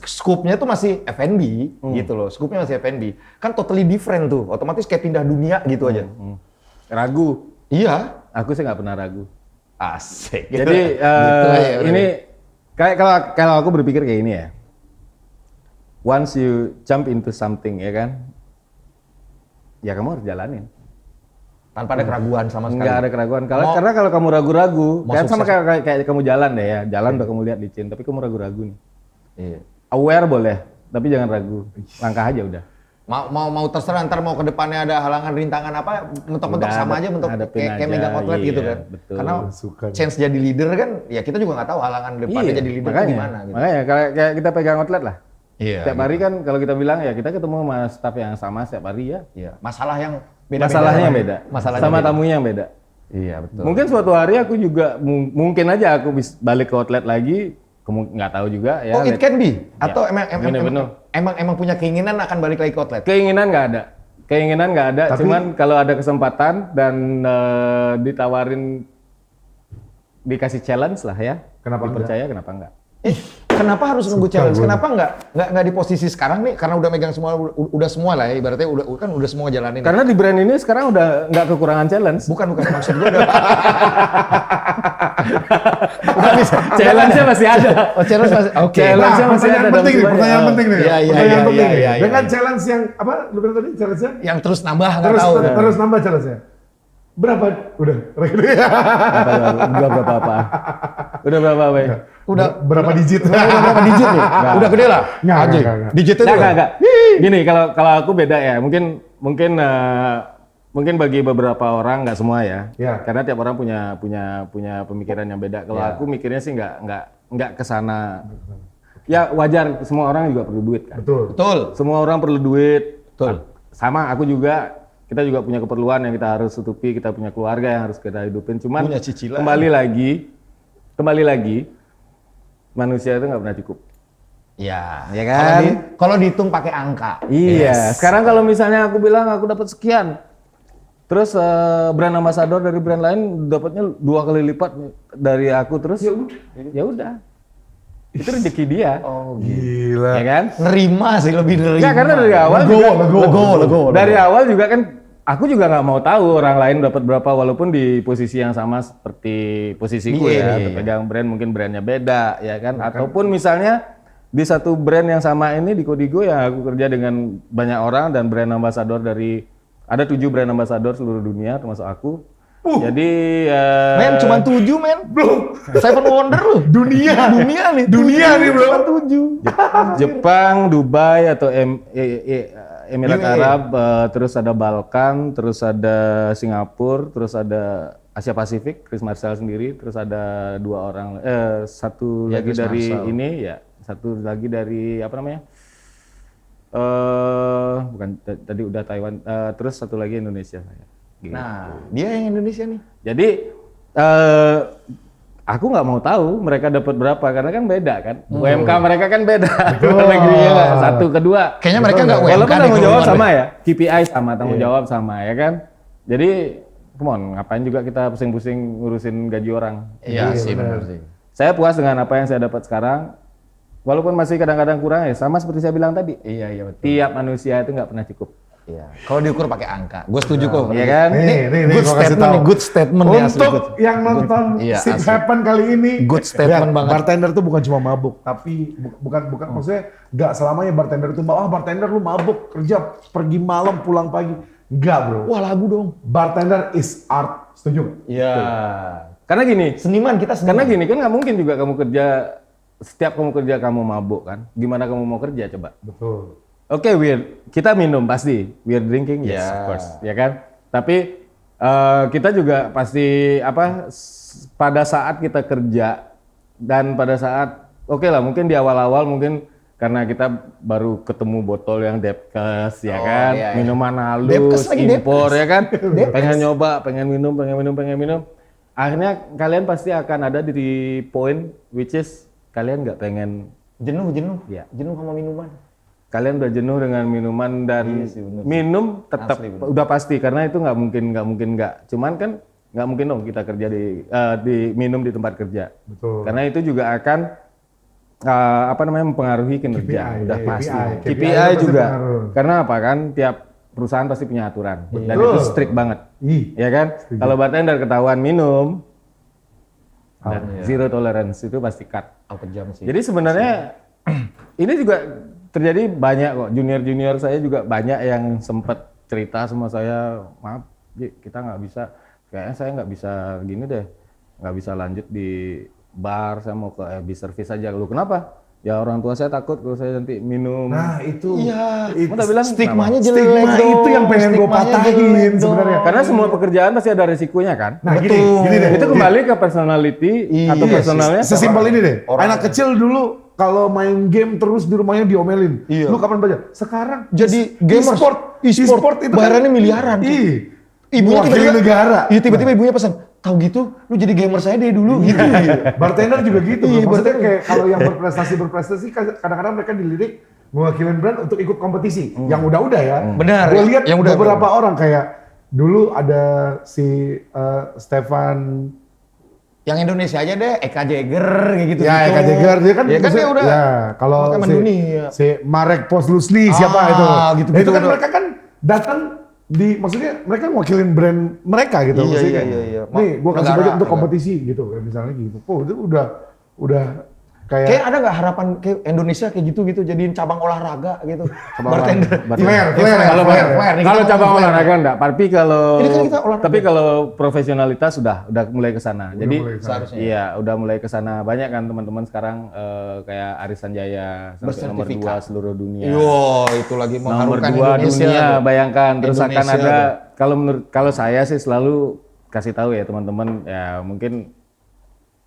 scope-nya tuh masih F&B gitu loh. Scope-nya masih F&B. Kan totally different tuh. Otomatis kayak pindah dunia gitu aja. Ragu. Iya. Aku sih nggak pernah ragu. Asik. Jadi Gitu aja, ini kayak kalau aku berpikir kayak ini ya. Once you jump into something ya kan, ya kamu harus jalanin. tanpa ada keraguan sama sekali. Nggak ada keraguan. Mau- Karena kalau kamu ragu-ragu, Mau kan sama sukses. kayak kamu jalan deh ya. Jalan udah kamu lihat licin, tapi kamu ragu-ragu nih. Iya. Aware boleh, tapi jangan ragu. Langkah aja udah. Mau terserah ntar mau ke depannya ada halangan rintangan apa mentok-mentok Udah, sama aja mentok hadapin kayak aja, megang outlet gitu iya, kan. betul. Karena Suka. chance jadi leader kan ya kita juga nggak tahu halangan depannya jadi leader makanya, gimana gitu. Makanya kayak kita pegang outlet lah. Iya. Setiap hari kan kalau kita bilang ya kita ketemu sama staff yang sama setiap hari ya. Iya. Masalah yang beda-beda. Masalahnya yang beda. Masalahnya sama beda. tamunya yang beda. Iya betul. Mungkin suatu hari aku juga mungkin aja aku balik ke outlet lagi, nggak tahu juga ya. Oh it can be atau Bener-bener. emang punya keinginan akan balik lagi ke outlet. Keinginan nggak ada. Keinginan nggak ada, Tapi- cuman kalau ada kesempatan dan ditawarin dikasih challenge lah ya. Kenapa dipercaya kenapa enggak? Kenapa harus nunggu Suka challenge? gue. Kenapa nggak di posisi sekarang nih? Karena udah megang semua, udah semua lah ya. Ibaratnya udah semua jalanin. Karena di brand ini sekarang udah nggak kekurangan challenge. bukan maksud gue udah. Challenge-nya masih ada. Oh challenge masih. Oke. Challenge-nya Nah, masih ada pertanyaan dalam penting nih, semuanya. pertanyaan penting nih. Iya, iya, Pertanyaan iya, penting iya, nih. iya, Dengan iya. challenge yang apa? Lu bilang tadi challenge-nya? Yang terus nambah nggak Terus tahu. terus nambah challenge-nya. Berapa? Udah. Udah berapa apa? Udah berapa apa? Udah berapa digit? Udah berapa digit nih? Udah gede lah. Nggak. Digitnya tuh. Enggak. Gini, kalau aku beda ya. Mungkin bagi beberapa orang, nggak semua ya. Ya. Karena tiap orang punya pemikiran yang beda. Kalau aku mikirnya sih nggak ke sana. Ya wajar, semua orang juga perlu duit kan. Betul. Semua orang perlu duit. Betul. Sama aku juga. Kita juga punya keperluan yang kita harus tutupi. Kita punya keluarga yang harus kita hidupin. Cuman Punya cicilan. kembali lagi, manusia itu nggak pernah cukup. Iya. Ya kan? Kalau dihitung pakai angka. Iya. Sekarang kalau misalnya aku bilang aku dapat sekian, terus brand ambassador dari brand lain dapatnya 2 kali lipat dari aku, terus ya udah. Itu rezeki dia. Oh, Gila. Ya kan? nerima sih, lebih nerima. Enggak, karena dari awal Lego. dari awal juga kan aku juga nggak mau tahu orang lain dapat berapa walaupun di posisi yang sama seperti posisiku Iya. pegang brand, mungkin brandnya beda ya kan, ataupun misalnya di satu brand yang sama ini di Kodigo ya aku kerja dengan banyak orang dan brand ambassador ada 7 brand ambassador seluruh dunia termasuk aku. Jadi Men, cuma 7 men. Bro, Seven Wonder lu. dunia nih bro. Cuma 7. Jepang, Dubai atau Emirat UAE. Arab, terus ada Balkan, terus ada Singapura, terus ada Asia Pasifik, Chris Marshall sendiri, terus ada 2 orang, satu Ya, lagi Chris dari Marshall. ini ya, satu lagi dari apa namanya? Bukan tadi udah Taiwan, terus satu lagi Indonesia saya. Gitu. Nah, dia yang Indonesia nih. Jadi aku nggak mau tahu mereka dapat berapa karena kan beda kan. UMK mereka kan beda. Negerinya nggak satu kedua. Kayaknya mereka nggak UMK Walaupun deh tanggung kalau jawab luar sama ya, KPI sama, tanggung jawab sama ya kan. Jadi come on, ngapain juga kita pusing-pusing ngurusin gaji orang. Iya sih, benar sih. Saya puas dengan apa yang saya dapat sekarang. Walaupun masih kadang-kadang kurang ya, sama seperti saya bilang tadi. Iya betul. Tiap manusia itu nggak pernah cukup. Iya. Kalau diukur pakai angka, gue setuju kok. Iya kan? Nih, Good gua kasih statement tahu. nih, good statement nih, asli Untuk good. yang nonton Iya, Six asli. Happen kali ini, Good statement lihat, banget. bartender tuh bukan cuma mabuk, tapi bukan maksudnya nggak selamanya bartender itu bartender lu mabuk kerja pergi malam pulang pagi, nggak bro. Wah, lagu dong. Bartender is art, setuju? nggak? Iya. Karena gini, Seniman kita karena seniman. gini kan nggak mungkin juga kamu kerja, setiap kamu kerja kamu mabuk kan? Gimana kamu mau kerja coba? Betul. Oke, kita minum pasti, we're drinking, yes, Yeah. of course, ya kan? Tapi kita juga pasti pada saat kita kerja dan pada saat, oke lah, mungkin di awal-awal mungkin karena kita baru ketemu botol yang Depkes, ya kan? iya, iya. Minuman Depkes halus, lagi, impor, Depkes. ya kan? Pengen nyoba, pengen minum. Akhirnya kalian pasti akan ada di poin which is kalian nggak pengen, Jenuh. Ya. Jenuh sama minuman. kalian udah jenuh dengan minuman dan Iya sih, bener sih. minum tetap Asli, bener. udah pasti karena itu nggak mungkin nggak. Cuman kan nggak mungkin dong kita kerja di minum di tempat kerja. Betul. Karena itu juga akan mempengaruhi kinerja. KPI, Udah KPI. pasti. KPI KPI pasti juga. pengaruh. Karena apa kan tiap perusahaan pasti punya aturan dan Betul. itu strict banget. Ih, Ya kan? Kalau bartender ketahuan minum dan iya. zero tolerance itu pasti cut. Aku kejam sih. Jadi sebenarnya ini juga terjadi banyak kok, junior saya juga banyak yang sempat cerita sama saya, maaf Ji, kita nggak bisa, kayaknya saya nggak bisa gini deh, nggak bisa lanjut di bar, saya mau ke bis service aja. Lu kenapa? Ya orang tua saya takut kalau saya nanti minum. nah itu. Iya. Itu Udah bilang Stigmanya stigma jelek dong. itu yang pengen gue Stigmanya patahin jelek dong. sebenarnya. Karena semua pekerjaan pasti ada resikonya kan. Nah Betul. gini deh. Itu kembali ke personality atau Iya, personalnya. Sesimpel ini deh. Orang- Anak kecil dulu kalau main game terus di rumahnya diomelin. Iya. Lu kapan belajar? Sekarang Jadi gamers. e-sport itu bayarannya miliaran tuh. Ibunya Mewakili negara. Iya, tiba-tiba ibunya pesan, tahu gitu, lu jadi gamer saya deh dulu gitu. Bartender juga gitu. Iya, Bro. Maksudnya bartender. kayak kalau yang berprestasi kadang-kadang mereka dilirik mewakili brand untuk ikut kompetisi. Yang udah-udah ya. Benar, Gue lihat yang udah, beberapa orang kayak dulu ada si Stefan. Yang Indonesia aja deh, Eka Jagger kayak gitu. Ya, Eka Jagger dia kan, ya kan dia udah. Ya, kalau Pokoknya si, dunia. si Marek Poslusli siapa itu? gitu-gitu Itu kan udah. mereka kan datang maksudnya mereka ngewakilin brand mereka gitu. Iya, Maksudnya, iya. Nih, gua kasih Negara, budget untuk negara. kompetisi gitu, kayak misalnya gitu. Oh, itu udah Kayak ada nggak harapan kayak Indonesia kayak gitu jadiin cabang olahraga gitu. Bartender. Flare. Kalau Flare. kalau cabang olahraga enggak, tapi kalau Ini kan kita olahraga. tapi kalau profesionalitas sudah mulai ke sana. Jadi mulai ke sana. Seharusnya. iya, udah mulai ke sana. Banyak kan teman-teman sekarang kayak Arisan Jaya sampai nomor 2 Bersertifikat. seluruh dunia. Yo, itu lagi Nomor mengharumkan 2 Indonesia. dunia, bayangkan. Terus akan Indonesia, ada kalau saya sih selalu kasih tahu ya teman-teman, ya mungkin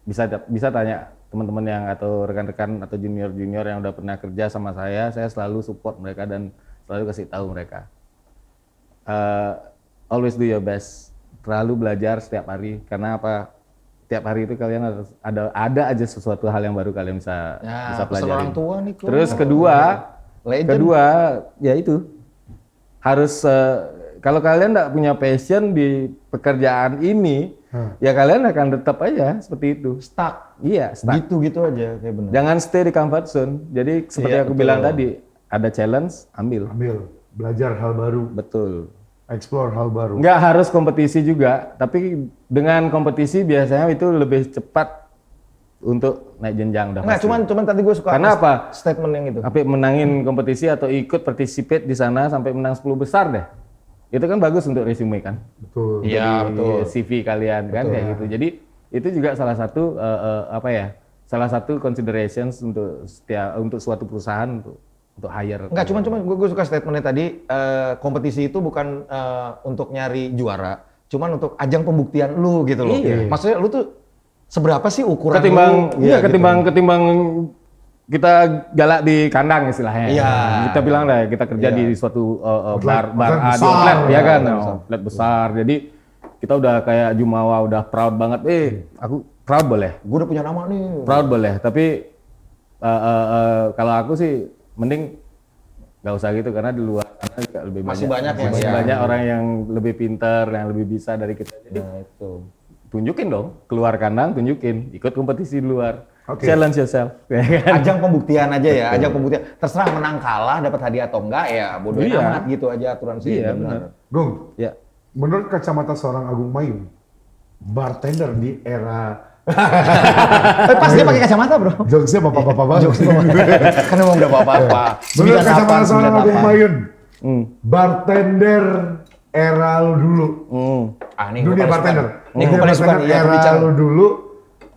bisa tanya teman-teman yang atau rekan-rekan atau junior-junior yang udah pernah kerja sama saya selalu support mereka dan selalu kasih tahu mereka. Always do your best. Terlalu belajar setiap hari, karena apa? Tiap hari itu kalian harus ada aja sesuatu hal yang baru kalian bisa pesan pelajari. orang tua nih. Terus kedua ya itu harus kalau kalian nggak punya passion di pekerjaan ini, ya kalian akan tetap aja seperti itu. Stuck. Iya, stuck. Gitu aja kayak benar. Jangan stay di comfort zone. Jadi seperti Iya, aku betul. bilang tadi, ada challenge, ambil. Belajar hal baru, Betul. explore hal baru. Nggak harus kompetisi juga, tapi dengan kompetisi biasanya itu lebih cepat untuk naik jenjang udah Enggak, pasti. cuman tadi gue suka Karena apa? statement yang itu. Sampai menangin kompetisi atau ikut participate di sana sampai menang 10 besar deh. Itu kan bagus untuk resume kan. Betul. Iya, Di betul. CV kalian kan kayak gitu. Jadi itu juga salah satu salah satu considerations untuk suatu perusahaan untuk hire. Enggak, cuman gue suka statementnya tadi, kompetisi itu bukan untuk nyari juara, cuman untuk ajang pembuktian lu gitu loh. Iya. Maksudnya lu tuh seberapa sih ukuran ketimbang kita galak di kandang istilahnya. Iya. Kita bilang lah kita kerja di suatu bar A di besar. outlet ya kan, Outlet besar. outlet besar. Jadi kita udah kayak Jumawa udah proud banget. Aku proud boleh. Gue udah punya nama nih. Proud boleh, tapi kalau aku sih mending nggak usah gitu, karena di luar sana juga lebih Masih banyak yang masih ya. banyak orang yang lebih pintar, yang lebih bisa dari kita. Jadi Nah, itu. tunjukin dong, keluar kandang, tunjukin, ikut kompetisi di luar, Oke. challenge yourself. Ya kan? Ajang pembuktian aja ya, ajang pembuktian. Terserah menang kalah, dapat hadiah atau enggak ya, bodoh Iya. amat gitu aja aturan sih. Iya benar. Gung, Ya. menurut kacamata seorang Agung Mayung, bartender di era Pas dia pakai kacamata, Bro. jokesnya bapak-bapak banget. Kan emang udah apa-apa. Menurut kacamata seorang Agung 98. Mayung, bartender era lu dulu, Ah, nih gua dunia paling suka. bartender, Nih gue paling suka nih, ya, era pembicara. lu dulu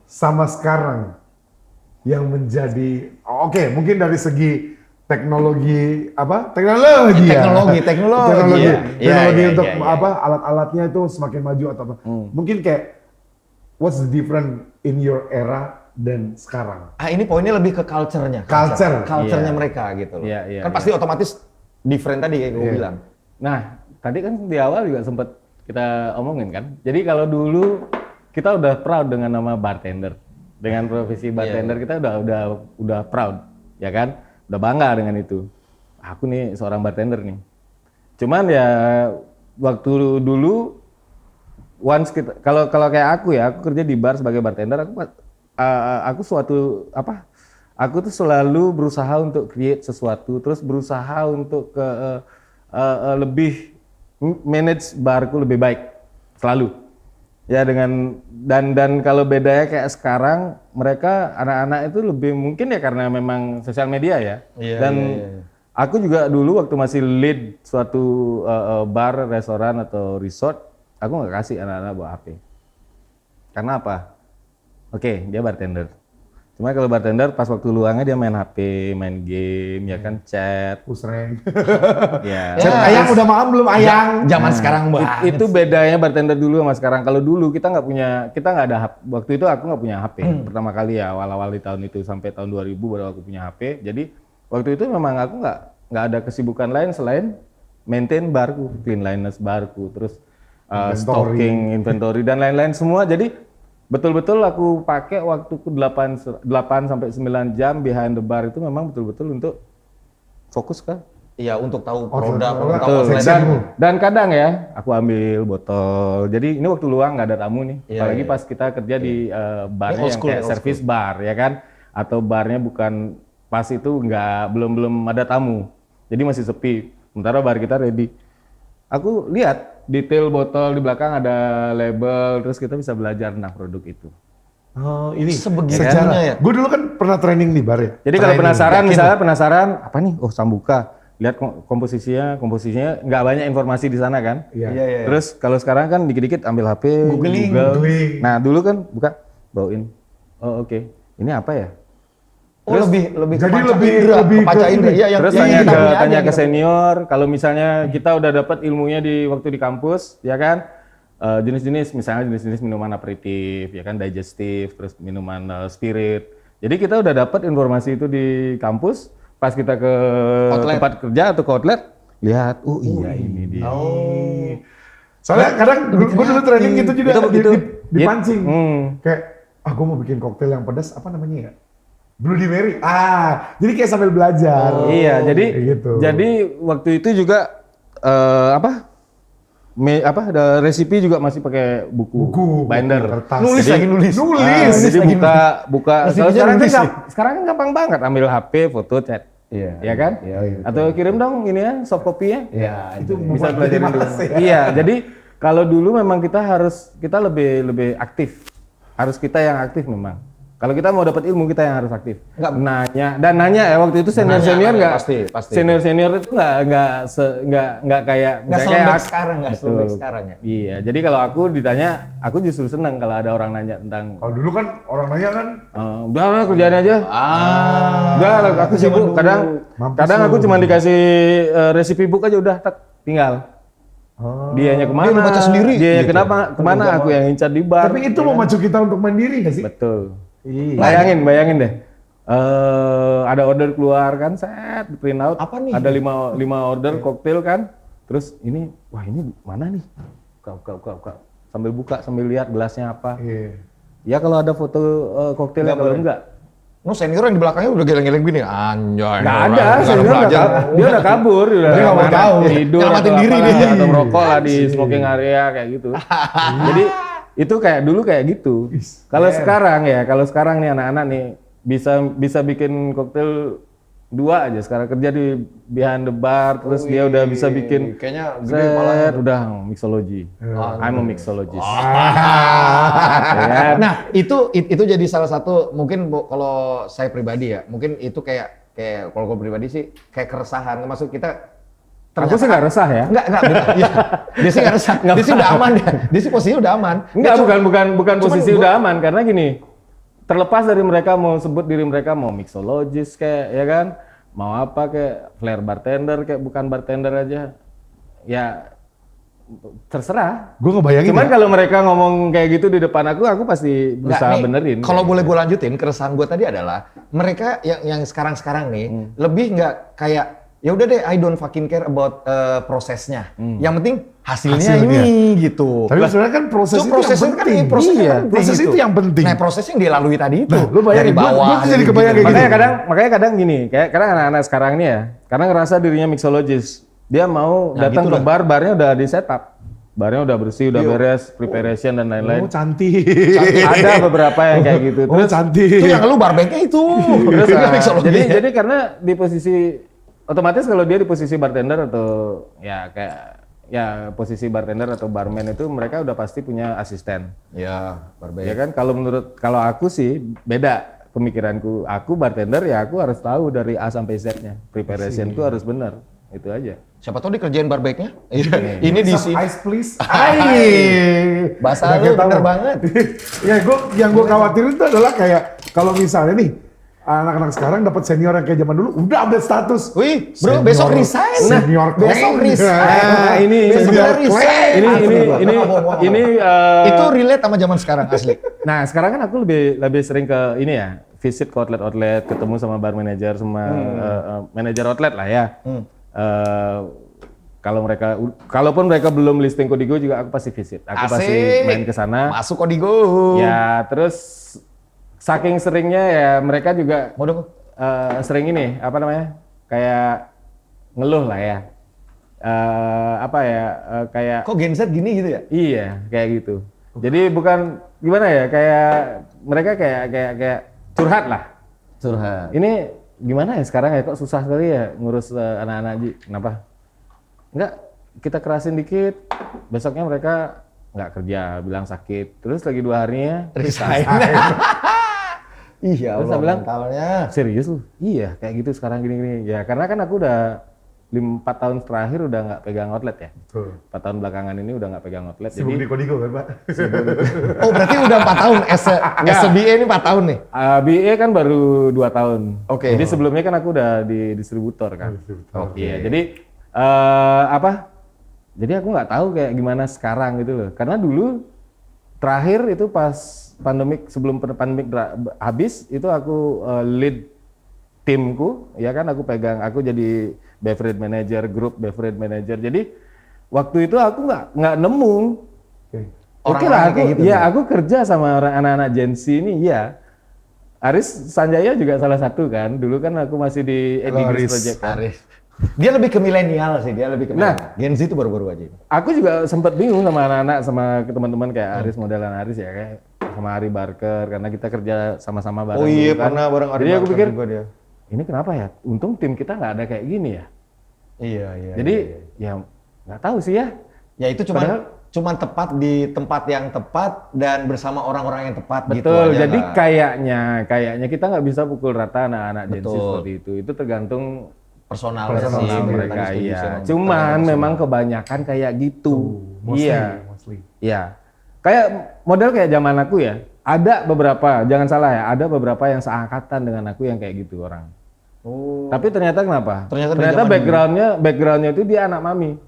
sama sekarang yang menjadi mungkin dari segi teknologi teknologi Teknologi. Iya, untuk iya. alat-alatnya itu semakin maju atau apa mungkin kayak what's the difference in your era dan sekarang Ah, ini poinnya lebih ke culture-nya. Culture. Culture-nya Iya. mereka gitu loh. Iya, iya, Kan pasti otomatis different tadi kayak gue Iya. bilang. Nah, tadi kan di awal juga sempat kita omongin kan. Jadi kalau dulu kita udah proud dengan nama bartender, dengan profesi bartender kita udah proud, ya kan? Udah bangga dengan itu. Aku nih seorang bartender nih. Cuman ya waktu dulu once kita kalau kayak aku kerja di bar sebagai bartender, aku tuh selalu berusaha untuk create sesuatu, terus berusaha untuk lebih manage barku lebih baik selalu. Ya dan kalau bedanya kayak sekarang, mereka anak-anak itu lebih mungkin ya karena memang sosial media ya. Iya, Dan iya. aku juga dulu waktu masih lead suatu bar, restoran atau resort, aku nggak kasih anak-anak bawa HP. Karena apa? Oke, dia bartender. Cuma kalau bartender pas waktu luangnya dia main HP, main game, ya kan chat. pusreng Ya. ayang udah makan belum ayang Zaman sekarang banget. Itu bedanya bartender dulu sama sekarang. Kalau dulu kita nggak ada HP. Waktu itu aku nggak punya HP. Pertama kali ya, awal-awal di tahun itu sampai tahun 2000 baru aku punya HP. Jadi waktu itu memang aku nggak ada kesibukan lain selain maintain barku, cleanliness barku, terus stocking, inventory dan lain-lain semua. Jadi betul-betul aku pakai waktuku 8 sampai 9 jam behind the bar itu memang betul-betul untuk fokus ke. Iya, untuk tahu Oh, produk, betul. tahu Betul. outlet. Dan kadang ya, aku ambil botol. Jadi ini waktu luang nggak ada tamu nih. Iya, Apalagi iya. pas kita kerja di barnya Old yang school, kayak old service bar ya kan, atau barnya bukan pas itu belum ada tamu. Jadi masih sepi. Sementara bar kita ready. Aku lihat detail botol di belakang ada label, terus kita bisa belajar tentang produk itu. Oh, ini Sebegitunya sejarah. ya? Gue dulu kan pernah training di bar ya. Jadi kalau Training. penasaran, Yakin misalnya penasaran apa nih? Oh Sambuka, lihat komposisinya nggak banyak informasi di sana kan? Iya. Terus kalau sekarang kan dikit-dikit ambil HP, Googling. Nah dulu kan buka, bawain. Oh oke, ini apa ya? Oh, lebih jadi kepanca lebih- indera, lebih ke kepanca indera. ini. Iya, yang Terus yang tanya kita ke punya aja, tanya ke kita punya. senior, kalau misalnya kita udah dapat ilmunya di waktu di kampus, ya kan? Jenis-jenis, misalnya jenis-jenis minuman aperitif, ya kan, digestif, terus minuman spirit. Jadi kita udah dapat informasi itu di kampus, pas kita ke Outlet. tempat kerja atau ke outlet, lihat, oh iya ini dia. Soalnya kadang gue dulu training gitu juga Itu- dipancing. Hmm. Kayak, gue mau bikin koktail yang pedas, apa namanya ya? Bloody Mary. Jadi kayak sambil belajar. Iya, jadi Kayak gitu. jadi waktu itu juga ada resipi juga masih pakai buku, binder. kertas. Nulis lagi, nulis. Jadi buka. Kalau Resipinya sekarang kan, nulis sih. sekarang kan gampang banget, ambil HP, foto, chat. Iya. Ya kan? Iya, Atau kirim dong ini ya, soft copy-nya. Iya, Itu Bisa membuat belajar jadi dulu. malas ya. Iya, jadi kalau dulu memang kita lebih aktif. Harus kita yang aktif memang. Kalau kita mau dapat ilmu, kita yang harus aktif. Nanya ya, waktu itu senior nggak, pasti. senior itu nggak kayak selembek aku. sekarang, nggak Betul. selembek sekarang ya. Iya, jadi kalau aku ditanya, aku justru senang kalau ada orang nanya tentang Kalau dulu kan orang nanya kan, udah lah kerjaan aja. Udah, aku sibuk. Mampus Kadang lu. aku cuma dikasih resipi book aja udah, tinggal. Dianya kemana? Dia baca sendiri, Dianya gitu. kemana? Aku yang incar di bar. tapi itu memacu kita untuk mandiri nggak sih? Betul. Iya. Bayangin deh. Ada order keluar kan, set print out. Apa nih? Ada 5 order koktail kan. Terus ini, wah ini mana nih? Buka. Sambil buka, sambil lihat gelasnya apa. Iya. Ya kalau ada foto koktailnya, kalau enggak. Senior yang di belakangnya udah geleng-geleng gini, anjay. Nggak ada, senior dia udah kabur, dia Dia nggak mau kemana, tahu. tidur Nyelamatin atau diri apalah, dia. atau merokok lah di smoking area kayak gitu. Jadi itu kayak dulu kayak gitu. Kalau sekarang nih anak-anak nih bisa bikin koktail 2 aja sekarang, kerja di behind the bar, terus dia udah bisa bikin kayaknya gede malah. udah mixology. I'm a mixologist. Ya kan? Nah, itu jadi salah satu mungkin kalau saya pribadi ya, mungkin itu kayak kalau gue pribadi sih kayak keresahan. Maksud kita Aku sih nggak resah ya. Enggak, bener. Iya. Dia sih nggak resah. Dia sih udah aman ya. Dia sih posisinya udah aman. Enggak, bukan posisi gua- udah aman, karena gini, terlepas dari mereka mau sebut diri mereka mau mixologist kayak, ya kan, mau apa kayak flair bartender kayak bukan bartender aja, ya terserah. Gue ngebayangin Cuman ya, kalau mereka ngomong kayak gitu di depan aku pasti Nggak, berusaha nih, benerin. Kalau boleh gue lanjutin, keresahan gue tadi adalah mereka yang sekarang nih lebih nggak kayak ya udah deh, I don't fucking care about prosesnya. Yang penting hasilnya ini gitu. tapi sebenarnya kan proses So, itu prosesnya yang kan penting. ini, prosesnya Iya, kan penting proses gitu. itu yang penting. Nah, proses yang dilalui tadi itu. Nah, lu bayangin, dari gua bawah. tuh jadi kebayang kayak makanya gitu. kadang gini, kayak kadang anak-anak sekarang nih ya, karena ngerasa dirinya mixologist, dia mau datang ke bar, barnya udah di setup. Barnya udah bersih, udah beres, preparation dan lain-lain. Oh, cantik. Ada beberapa yang kayak gitu. Oh, Terus cantik. Itu yang lu barbacknya itu. Terus, Itu kan ah, mixologi ya. jadi karena di posisi otomatis kalau dia di posisi bartender atau ya kayak ya posisi bartender atau barman itu mereka udah pasti punya asisten. Ya, barback. Ya kan kalau aku sih beda pemikiranku. Aku bartender ya aku harus tahu dari A sampai Z-nya. Preparationku harus benar. Itu aja. Siapa tahu dikerjain barbacknya? Ini di Some sini. ice please. Bahasa Udah lu kayak bener tahu. banget. Ya, yang gue khawatirin itu adalah kayak kalau misalnya nih anak-anak sekarang dapat senior yang kayak zaman dulu udah update status. Wih, bro, Senior- besok resign. Senior besok claim. resign. Nah, ini Sebenarnya resign. ini Itu relate sama zaman sekarang asli. nah sekarang kan aku lebih sering ke ini ya, visit ke outlet, ketemu sama bar manager sama manajer outlet lah ya. Kalaupun mereka belum listing Kodigo juga aku pasti visit. Aku pasti main ke sana. Masuk Kodigo. Ya, terus saking seringnya ya mereka juga Mau dong. sering ini apa namanya? Kayak ngeluh lah ya. Kayak Kok Gen Z gini gitu ya? iya, kayak gitu. Jadi bukan gimana ya, kayak mereka kayak curhat lah. Curhat. Ini gimana ya sekarang ya, kok susah sekali ya ngurus anak-anak Ji. Kenapa? Enggak, kita kerasin dikit, besoknya mereka nggak kerja, bilang sakit. Terus lagi 2 harinya Resign. Iya, Terus saya bilang, mentalnya. serius lu? Iya, kayak gitu sekarang gini-gini. Ya karena kan aku udah 4 tahun terakhir udah nggak pegang outlet ya. Betul. 4 tahun belakangan ini udah nggak pegang outlet. Sibuk di Kodigo kan Pak? Oh, berarti udah 4 tahun. SBA ini 4 tahun nih? BA kan baru 2 tahun. Oke. Jadi sebelumnya kan aku udah di distributor kan. Distributor. Iya, jadi Jadi aku nggak tahu kayak gimana sekarang gitu loh. Karena dulu terakhir itu pas sebelum pandemik habis itu aku lead timku, ya kan aku jadi beverage manager, grup beverage manager. Jadi waktu itu aku nggak nemu. Oke lah, aku kerja sama anak-anak Gen Z ini, ya. Aris Sanjaya juga salah satu kan. Dulu kan aku masih di Edigris Project kan. Aris. Dia lebih ke milenial sih, Gen Z itu baru-baru aja. Aku juga sempat bingung sama anak-anak, sama teman-teman kayak Aris, modelan Aris ya, kayak sama Ari Barker, karena kita kerja sama-sama bareng. Oh iya, dulu kan. pernah bareng Ari Jadi aku Barker pikir, juga dia. ini kenapa ya? Untung tim kita nggak ada kayak gini ya. Iya. Jadi ya nggak tahu sih ya. Ya itu cuman tepat di tempat yang tepat dan bersama orang-orang yang tepat gitu Betul. aja. Jadi kayaknya kita nggak bisa pukul rata anak-anak Gen Z seperti itu. Itu tergantung personal sih mereka, iya. Cuman memang kebanyakan kayak gitu. Mostly. Iya. Kayak model kayak zaman aku ya. Ada beberapa, jangan salah ya, ada beberapa yang seangkatan dengan aku yang kayak gitu orang. Oh. Tapi ternyata kenapa? Ternyata backgroundnya itu dia anak mami.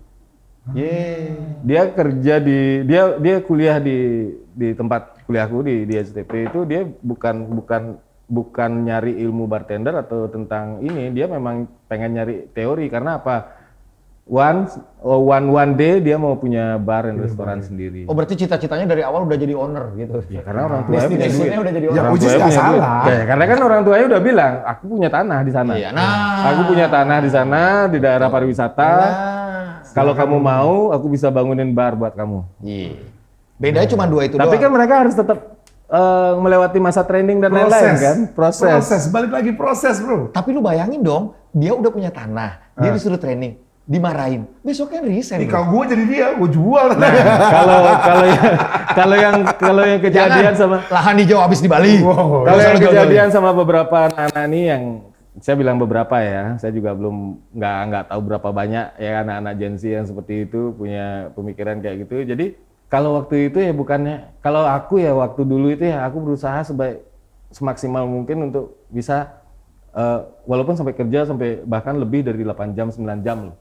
Dia kerja dia kuliah di tempat kuliahku di STP itu, dia bukan nyari ilmu bartender atau tentang ini, dia memang pengen nyari teori. Karena apa? One day dia mau punya bar dan restoran sendiri. Oh, berarti cita-citanya dari awal udah jadi owner gitu. Ya karena orang tuanya punya duit. Udah jadi Ya, owner. which is nggak salah. Ya, karena kan orang tuanya udah bilang, aku punya tanah di sana. Iya, nah. Aku punya tanah di sana di daerah pariwisata. Kalau kamu mau, aku bisa bangunin bar buat kamu. Iya. Bedanya cuma 2 itu Tapi doang. kan mereka harus tetap melewati masa training dan lain-lain kan, proses. Balik lagi proses bro. Tapi lu bayangin dong, dia udah punya tanah, dia disuruh training, dimarahin, besoknya resign. Nih kalau gue jadi dia, gue jual. Kalau yang kejadian sama lahan hijau habis di Bali. kalau yang kejadian sama beberapa anak-anak ini yang saya bilang beberapa ya, saya juga belum nggak tahu berapa banyak ya anak-anak Gen Z yang seperti itu punya pemikiran kayak gitu. Jadi kalau waktu itu ya bukannya, kalau aku ya waktu dulu itu ya aku berusaha semaksimal mungkin untuk bisa walaupun sampai kerja sampai bahkan lebih dari 8 jam 9 jam loh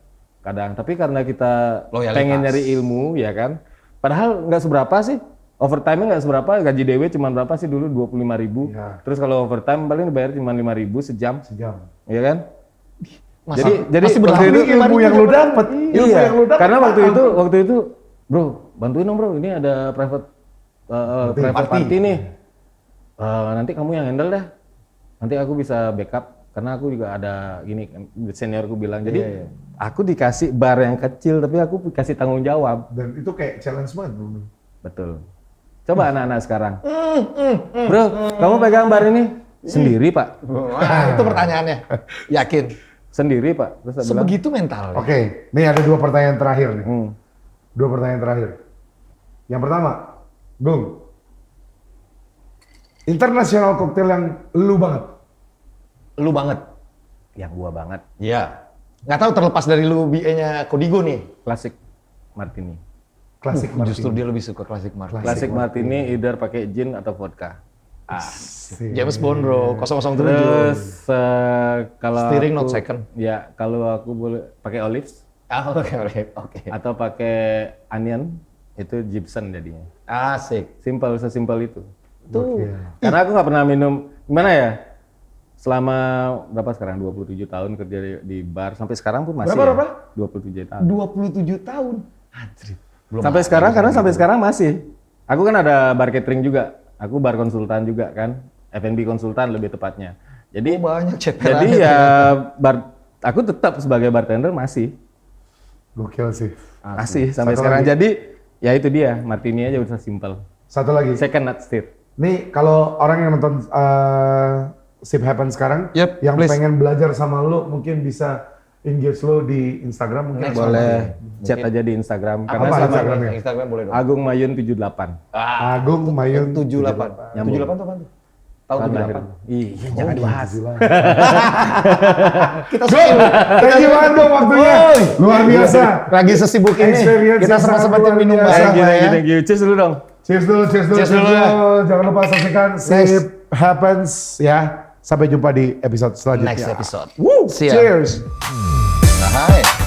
kadang. Tapi karena kita Loyalitas. pengen nyari ilmu ya kan, padahal nggak seberapa sih. Overtime-nya nggak seberapa, gaji DW cuma berapa sih dulu 25.000. Ya. Terus kalau overtime paling dibayar cuma 5.000 sejam. Ya kan? Masa, Jadi masih waktu itu ilmu yang lu dapet. iya, karena waktu itu bro, bantuin dong bro, ini ada private party nih. Nanti kamu yang handle dah. Nanti aku bisa backup karena aku juga ada gini, seniorku bilang. Jadi aku dikasih bar yang kecil tapi aku dikasih tanggung jawab. Dan itu kayak challenge banget bro. Betul. Coba anak-anak sekarang. Bro, kamu pegang bar ini sendiri pak? Wah, itu pertanyaannya. Yakin? Sendiri pak. Terus saya bilang, Sebegitu mentalnya. Oke, nih ada 2 pertanyaan terakhir nih. 2 pertanyaan terakhir. Yang pertama, Gung. International cocktail yang lu banget. Lu banget. yang gua banget. Iya. Nggak tahu terlepas dari lu BA-nya Kodigo nih. Klasik Martini. Klasik Justru dia lebih suka klasik martini. Klasik Martini either pakai gin atau vodka. James Bond bro, 007. Terus kalau Steering not aku- second. Ya, kalau aku boleh pakai olives Oke. atau pakai onion itu Gibson jadinya. Asik. Sesimpel itu. Tuh. Karena aku nggak pernah minum, gimana ya? Selama berapa sekarang? 27 tahun kerja di bar sampai sekarang pun masih. Berapa? 27 tahun. 27 tahun. Anjir. Sampai sekarang karena sampai sekarang masih. Aku kan ada bar catering juga. Aku bar konsultan juga kan. F&B konsultan lebih tepatnya. Jadi Banyak jadi ya aku tetap sebagai bartender masih Gokil sih. sampai Satu sekarang. lagi. Jadi ya itu dia, Martini aja udah simple. Satu lagi. Second not stir. Nih kalau orang yang nonton Sip Happen sekarang, Yep, yang please. pengen belajar sama lu mungkin bisa engage lo di Instagram mungkin. Boleh chat aja di Instagram. Karena Apa sama Instagramnya? Instagram boleh dong. Agung Mayun 78. Agung Mayun 78. Nyambung. 78 tuh apaan tuh? Tahun 78. Iya, jangan dibahas. Kita Thank you banget dong waktunya. Luar biasa. lagi sesibuk ini. Experience Kita yang sangat sempat-sempatin luar minum biasa. bersama Thank ya. you. Cheers dulu dong. Cheers dulu. Cheers dulu ya. Jangan lupa saksikan Sip Happens ya. Sampai jumpa di episode selanjutnya. Next episode. Woo, Siap. cheers. Nah, hai.